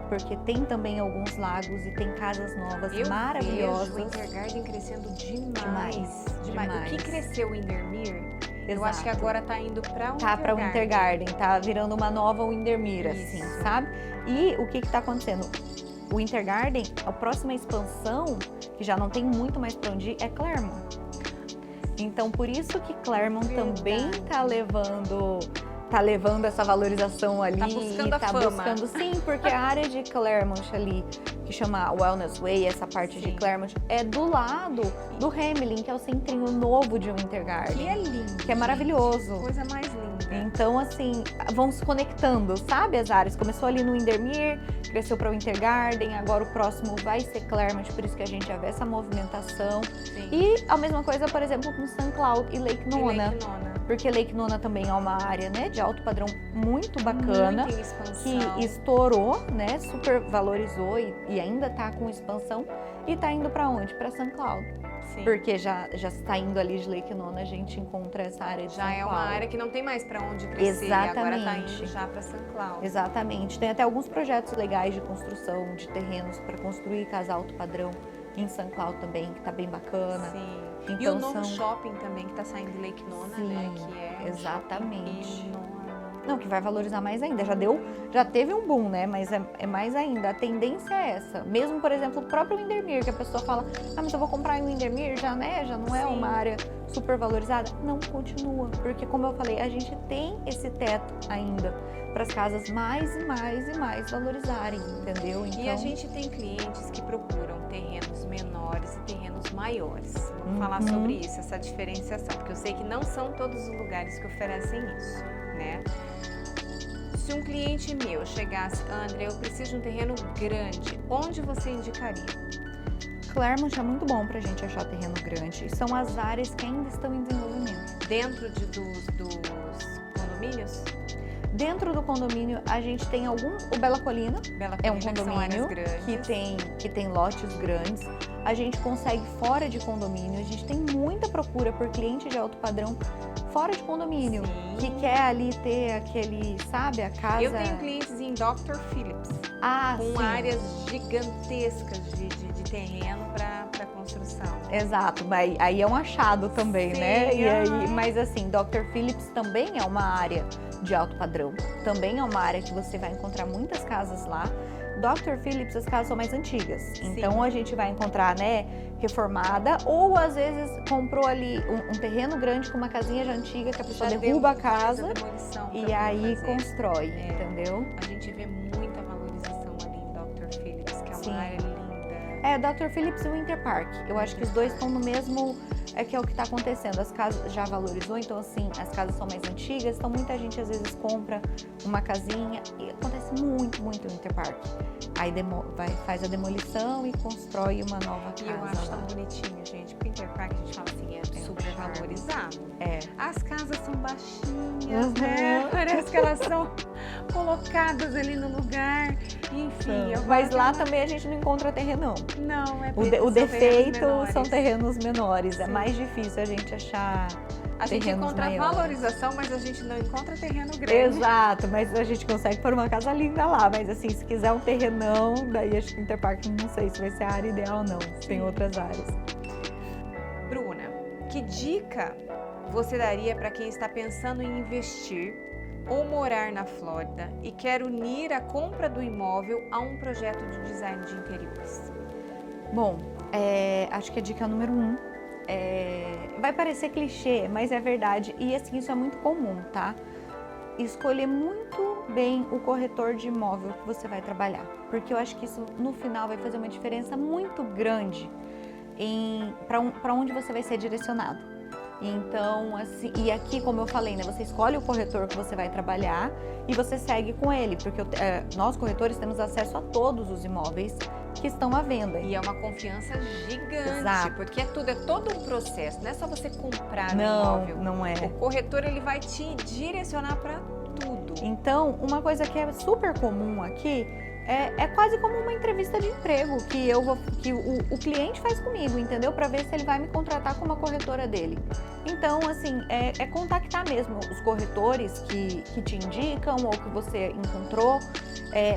porque tem também alguns lagos e tem casas novas maravilhosas. Eu vejo o Intergarden crescendo demais. O que cresceu o Windermere, eu acho que agora tá indo para o Tá para o Intergarden, tá virando uma nova Windermere, assim, sabe? E o que tá acontecendo? O Intergarden, a próxima expansão, que já não tem muito mais para onde ir, é Claremont. Então, por isso que Claremont também tá levando essa valorização ali. Tá buscando a fama. Buscando, sim, porque a área de Claremont ali, que chama Wellness Way, essa parte de Claremont, é do lado do Hamelin, que é o centrinho novo de Wintergarden. Que é lindo. Que é maravilhoso. Coisa mais linda. Então, assim, vão se conectando, sabe, as áreas. Começou ali no Windermere, cresceu para o Wintergarden, agora o próximo vai ser Claremont, por isso que a gente já vê essa movimentação. Sim. E a mesma coisa, por exemplo, com St. Cloud e Lake Nona. Porque Lake Nona também é uma área, né, de alto padrão muito bacana, muito em expansão, que estourou, né, super valorizou e ainda tá com expansão, e tá indo para onde? Para St. Cloud. Sim. Porque já está indo ali de Lake Nona, a gente encontra essa área de já St. é uma área que não tem mais para onde crescer. Exatamente. Agora tá indo já para St. Cloud. Exatamente. Tem até alguns projetos legais de construção de terrenos para construir casa alto padrão em St. Cloud também, que tá bem bacana. Sim. Então, e o novo shopping também que tá saindo de Lake Nona, né? Que é exatamente. Não, que vai valorizar mais ainda. Já teve um boom, né? Mas é mais ainda. A tendência é essa. Mesmo, por exemplo, o próprio Windermere, que a pessoa fala, mas eu vou comprar em Windermere, já, né? Já não é uma área super valorizada. Não, continua. Porque, como eu falei, a gente tem esse teto ainda para as casas mais e mais e mais valorizarem, entendeu? Então... E a gente tem clientes que procuram terrenos menores e terrenos maiores. Vamos falar sobre isso, essa diferenciação, porque eu sei que não são todos os lugares que oferecem isso, né? Se um cliente meu chegasse, André, eu preciso de um terreno grande, onde você indicaria? Claremont é muito bom pra gente achar terreno grande. São as áreas que ainda estão em desenvolvimento. Dentro dos condomínios? Dentro do condomínio, a gente tem o Bela Colina é um condomínio que tem lotes grandes. A gente consegue fora de condomínio, a gente tem muita procura por cliente de alto padrão fora de condomínio, que quer ali ter aquele, sabe, a casa... Eu tenho clientes em Dr. Phillips, com áreas gigantescas de terreno para construção. Exato, aí é um achado também, né? E aí, mas assim, Dr. Phillips também é uma área de alto padrão, também é uma área que você vai encontrar muitas casas lá. Dr. Phillips, as casas são mais antigas, então a gente vai encontrar, né, reformada, ou às vezes comprou ali um terreno grande com uma casinha já antiga, que a pessoa derruba a casa e aí constrói, entendeu? A gente vê muita valorização ali em Dr. Phillips, que é uma área linda. Dr. Phillips e o Winter Park, eu acho que os dois estão no mesmo, que é o que está acontecendo, as casas já valorizou, então assim, as casas são mais antigas, então muita gente às vezes compra uma casinha, e acontece muito no Winter Park, aí faz a demolição e constrói uma nova casa. E eu acho tão bonitinho, gente, porque o Winter Park a gente fala assim, é super valorizado. As casas são baixinhas, né? Parece que elas são colocadas ali no lugar, enfim. Mas lá também a gente não encontra terrenão. Não, o defeito são terrenos menores. É mais difícil a gente achar a gente encontra valorização, mas a gente não encontra terreno grande. Exato, mas a gente consegue pôr uma casa linda lá. Mas assim, se quiser um terrenão, daí acho que Interpark não sei se vai ser a área ideal ou não. Tem outras áreas. Bruna, que dica você daria para quem está pensando em investir ou morar na Flórida e quer unir a compra do imóvel a um projeto de design de interiores? Bom, acho que a dica número 1 vai parecer clichê, mas é verdade. E assim, isso é muito comum, tá? Escolher muito bem o corretor de imóvel que você vai trabalhar. Porque eu acho que isso, no final, vai fazer uma diferença muito grande para onde você vai ser direcionado. Então, assim, e aqui, como eu falei, né, você escolhe o corretor que você vai trabalhar e você segue com ele, porque nós corretores temos acesso a todos os imóveis que estão à venda. E é uma confiança gigante, Exato. porque é todo um processo, não é só você comprar um Não, imóvel. não é. O corretor, ele vai te direcionar para tudo. Então, uma coisa que é super comum aqui é quase como uma entrevista de emprego que o cliente faz comigo, entendeu? Para ver se ele vai me contratar como a corretora dele. Então, assim, é contactar mesmo os corretores que te indicam ou que você encontrou.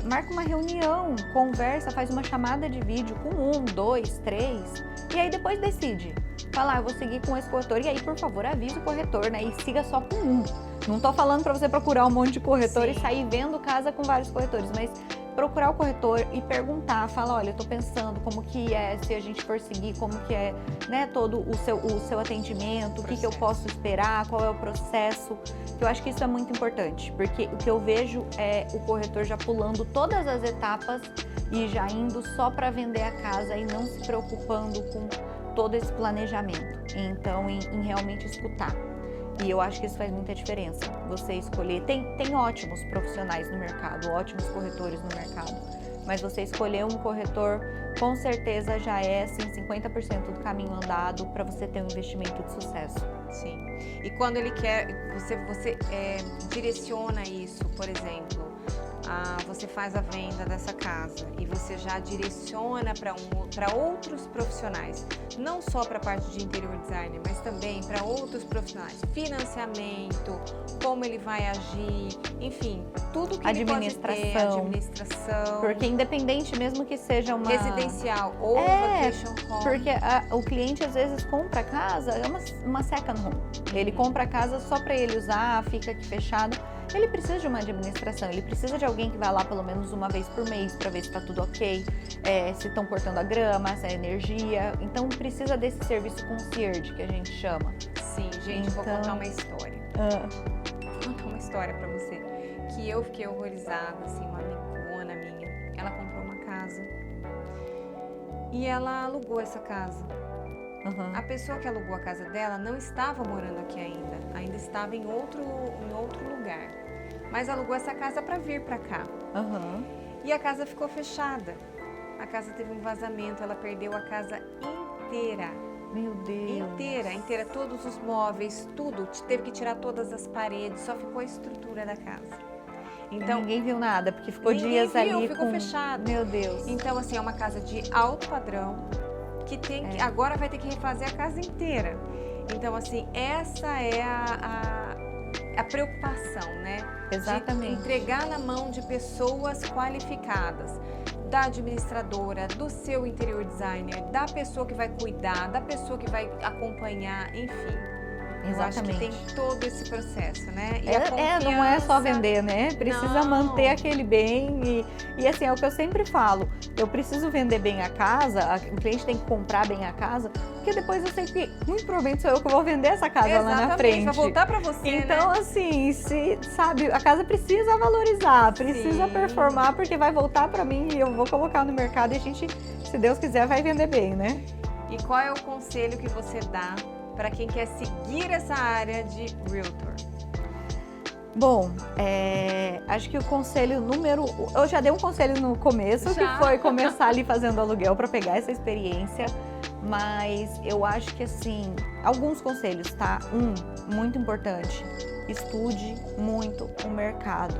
Marca uma reunião, conversa, faz uma chamada de vídeo com 1, 2, 3 e aí depois decide. Fala, eu vou seguir com esse corretor e aí, por favor, avise o corretor, né? E siga só com um. Não tô falando para você procurar um monte de corretor e sair vendo casa com vários corretores, mas procurar o corretor e perguntar, fala, olha, eu tô pensando como que é, se a gente for seguir, como que é, né, todo o seu atendimento, o que eu posso esperar, qual é o processo. Eu acho que isso é muito importante, porque o que eu vejo é o corretor já pulando todas as etapas e já indo só para vender a casa e não se preocupando com todo esse planejamento. Então, em realmente escutar. E eu acho que isso faz muita diferença. Você escolher. Tem ótimos profissionais no mercado, ótimos corretores no mercado. Mas você escolher um corretor, com certeza já é assim, 50% do caminho andado para você ter um investimento de sucesso. Sim. E quando ele quer, você direciona isso, por exemplo, você faz a venda dessa casa e você já direciona para outros profissionais, não só para a parte de interior designer, mas também para outros profissionais, financiamento, como ele vai agir, enfim, tudo que ele pode ter, administração. Porque independente, mesmo que seja uma residencial ou vacation home. Porque o cliente às vezes compra a casa, é uma second home. Ele compra a casa só para ele usar, fica aqui fechado. Ele precisa de uma administração, ele precisa de alguém que vai lá pelo menos uma vez por mês para ver se está tudo ok, se estão cortando a grama, se é energia. Então precisa desse serviço concierge que a gente chama. Sim, gente, vou contar uma história. Vou contar uma história para você, que eu fiquei horrorizada, assim, uma amigona minha. Ela comprou uma casa e ela alugou essa casa. A pessoa que alugou a casa dela não estava morando aqui ainda estava em outro lugar, mas alugou essa casa para vir para cá. E a casa ficou fechada, a casa teve um vazamento, ela perdeu a casa inteira. Meu Deus! Inteira, todos os móveis, tudo, teve que tirar todas as paredes, só ficou a estrutura da casa. Então, ninguém viu nada, porque ficou dias ali ficou fechado. Meu Deus! Então, assim, é uma casa de alto padrão, que agora vai ter que refazer a casa inteira. Então, assim, essa é a preocupação, né? Exatamente. De entregar na mão de pessoas qualificadas, da administradora, do seu interior designer, da pessoa que vai cuidar, da pessoa que vai acompanhar, enfim. Exatamente. Eu acho que tem todo esse processo, né? E não é só vender, né? Precisa manter aquele bem e assim, é o que eu sempre falo, eu preciso vender bem a casa, o cliente tem que comprar bem a casa, porque depois eu sei que muito provavelmente sou eu que vou vender essa casa lá na frente. Vai voltar para você, então, né? assim, sabe, a casa precisa valorizar, precisa performar, porque vai voltar para mim e eu vou colocar no mercado e a gente, se Deus quiser, vai vender bem, né? E qual é o conselho que você dá para quem quer seguir essa área de Realtor? Bom, acho que o conselho eu já dei um conselho no começo, que foi começar ali fazendo aluguel para pegar essa experiência, mas eu acho que assim, alguns conselhos, tá? Muito importante, estude muito o mercado.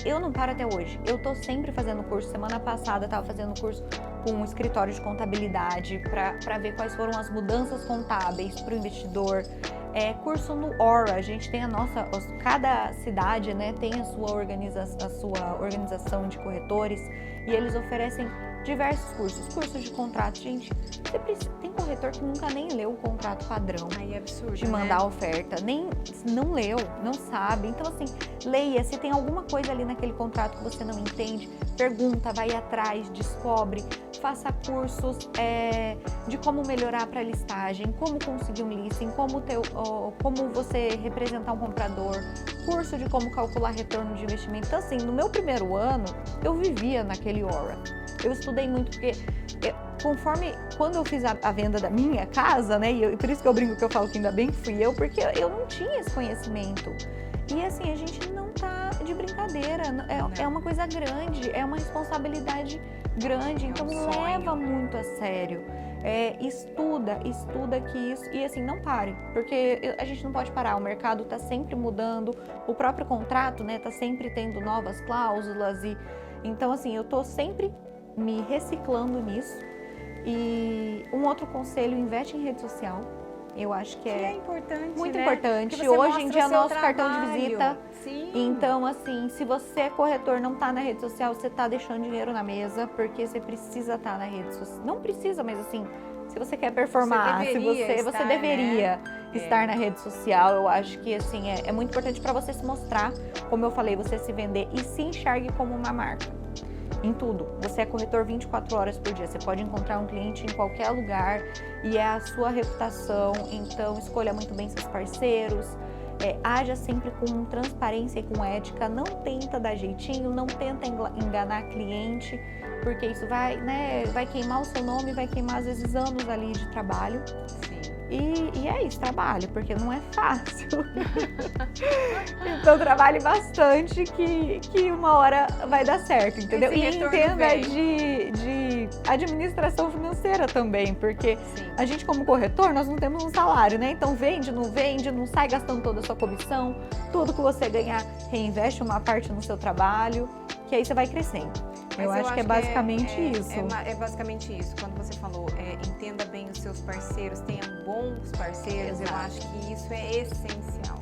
Eu não paro até hoje, eu tô sempre fazendo curso. Semana passada eu tava fazendo curso com um escritório de contabilidade para ver quais foram as mudanças contábeis para o investidor. Curso no Aura, a gente tem cada cidade, né, tem a sua organização de corretores e eles oferecem diversos cursos de contrato. Gente, tem corretor que nunca nem leu o contrato padrão. Aí é absurdo, de mandar a oferta, não leu, não sabe. Então, assim, leia, se tem alguma coisa ali naquele contrato que você não entende, pergunta, vai atrás, descobre, faça cursos de como melhorar para listagem, como conseguir um listing, como você representar um comprador, curso de como calcular retorno de investimento. Então, assim, no meu primeiro ano, eu vivia naquele Aura. Eu estudava estudei muito, porque quando eu fiz a venda da minha casa, né, e por isso que eu brinco que eu falo que ainda bem que fui eu, porque eu não tinha esse conhecimento. E assim, a gente não tá de brincadeira, é uma coisa grande, é uma responsabilidade grande, então leva muito a sério. Estuda que isso, e assim, não pare, porque a gente não pode parar, o mercado tá sempre mudando, o próprio contrato, né, tá sempre tendo novas cláusulas, então assim, eu tô sempre me reciclando nisso. E um outro conselho, investe em rede social. Eu acho que é importante, muito né? importante. Hoje em dia é o nosso cartão de trabalho. visita. Sim. Então, assim, se você é corretor, não tá na rede social, você tá deixando dinheiro na mesa, porque você precisa estar na rede social. Não precisa, mas assim, se você quer performar, você deveria estar na rede social. Eu acho que assim é muito importante para você se mostrar, como eu falei, você se vender e se enxergue como uma marca. Em tudo. Você é corretor 24 horas por dia. Você pode encontrar um cliente em qualquer lugar e é a sua reputação. Então, escolha muito bem seus parceiros. Haja sempre com transparência e com ética. Não tenta dar jeitinho, não tenta enganar cliente, porque isso vai queimar o seu nome, vai queimar às vezes anos ali de trabalho. Sim. E é isso, trabalho, porque não é fácil. Então trabalhe bastante que uma hora vai dar certo, entendeu? E entenda de administração financeira também, porque a gente como corretor, nós não temos um salário, né? Então vende, não sai gastando toda a sua comissão, tudo que você ganhar, reinveste uma parte no seu trabalho, que aí você vai crescendo. Eu acho que é basicamente isso. É basicamente isso. Quando você falou, entenda bem os seus parceiros, tenha bons parceiros. Exato. Eu acho que isso é essencial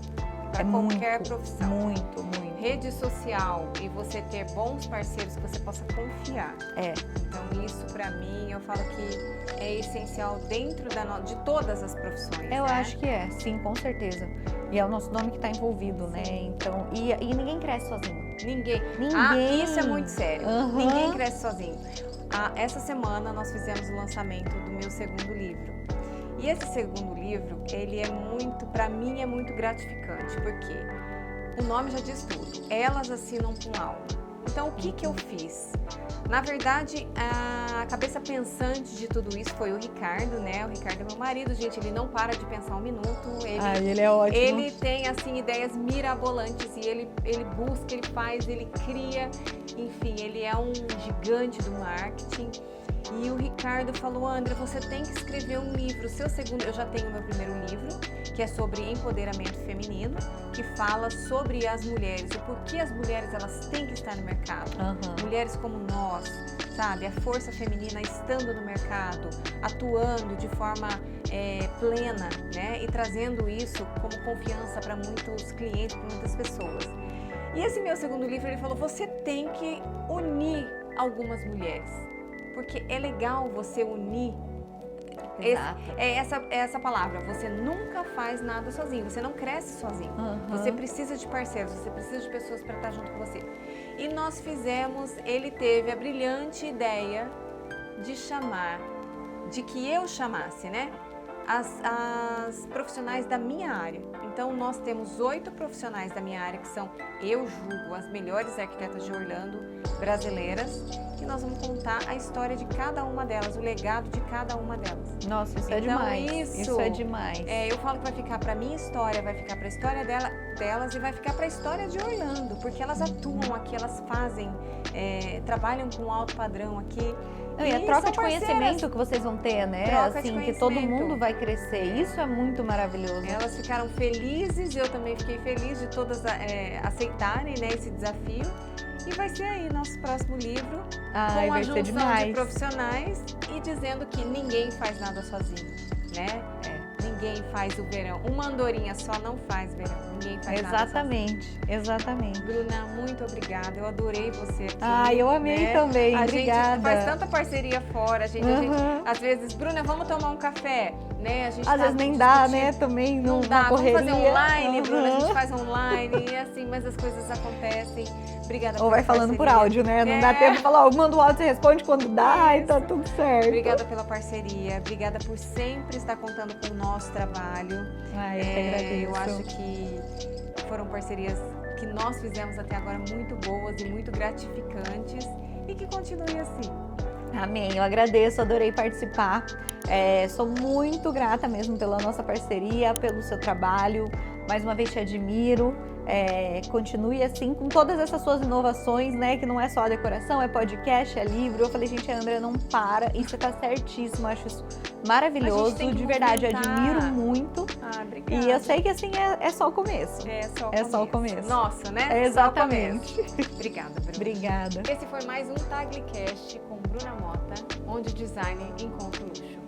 para qualquer profissão. Muito. Rede social e você ter bons parceiros que você possa confiar. Então isso para mim, eu falo que é essencial dentro de todas as profissões. Eu acho que sim, com certeza. E é o nosso nome que está envolvido, né? Então, e ninguém cresce sozinho. Ninguém. Isso é muito sério. Ninguém cresce sozinho. Essa semana nós fizemos o lançamento do meu segundo livro. E esse segundo livro, ele para mim é muito gratificante, porque o nome já diz tudo. Elas assinam com alma. Então, o que eu fiz? Na verdade, a cabeça pensante de tudo isso foi o Ricardo, né? O Ricardo é meu marido, gente, ele não para de pensar um minuto. Ele é ótimo. Ele tem, assim, ideias mirabolantes e ele busca, ele faz, ele cria. Enfim, ele é um gigante do marketing. E o Ricardo falou, André, você tem que escrever um livro. Eu já tenho o meu primeiro livro, que é sobre empoderamento feminino, que fala sobre as mulheres, o porquê as mulheres elas têm que estar no mercado. Mulheres como nós, sabe? A força feminina estando no mercado, atuando de forma plena, né? E trazendo isso como confiança para muitos clientes, para muitas pessoas. E esse meu segundo livro, ele falou, você tem que unir algumas mulheres. Porque é legal você unir. Essa palavra, você nunca faz nada sozinho, você não cresce sozinho. Você precisa de parceiros, você precisa de pessoas para estar junto com você. E nós ele teve a brilhante ideia de que eu chamasse, né? As profissionais da minha área. Então, nós temos 8 profissionais da minha área, que são, eu julgo, as melhores arquitetas de Orlando brasileiras, que nós vamos contar a história de cada uma delas, o legado de cada uma delas. Nossa, isso é demais. Isso é demais. Eu falo que vai ficar para a minha história, vai ficar para a história delas e vai ficar para a história de Orlando, porque elas atuam aqui, elas fazem, trabalham com alto padrão aqui. E a troca de conhecimento que vocês vão ter, né? Assim, que todo mundo vai crescer. Isso é muito maravilhoso. Elas ficaram felizes, eu também fiquei feliz de todas aceitarem, né, esse desafio. E vai ser aí nosso próximo livro, com a junção de profissionais e dizendo que ninguém faz nada sozinho, né? Ninguém faz o verão. Uma andorinha só não faz verão. Ninguém faz nada sozinho. Exatamente. Bruna, muito obrigada. Eu adorei você aqui. Eu amei também. Obrigada. A gente faz tanta parceria fora. A gente, às vezes, Bruna, vamos tomar um café? Né? A gente às vezes nem dá, né? Também não dá. Vamos fazer online, Bruna. A gente faz online e assim, mas as coisas acontecem. Obrigada pela Ou vai falando por áudio, né? Não dá tempo de falar, manda o áudio, você responde quando dá e tá tudo certo. Obrigada pela parceria. Obrigada por sempre estar contando com o nosso trabalho. Eu que agradeço. Eu acho que foram parcerias que nós fizemos até agora muito boas e muito gratificantes e que continue assim. Amém, eu agradeço, adorei participar. Sou muito grata mesmo pela nossa parceria, pelo seu trabalho. Mais uma vez te admiro. Continue assim com todas essas suas inovações, né? Que não é só a decoração, é podcast, é livro. Eu falei, gente, a Andrea não para e você tá certíssimo. Eu acho isso maravilhoso, de verdade, eu admiro muito. Obrigada. E eu sei que assim é só o começo. É só o começo. Nossa, né? Exatamente. Só o começo. Obrigada, Bruna. Obrigada. Esse foi mais um Taglicast com Bruna Motta, onde o design encontra o luxo.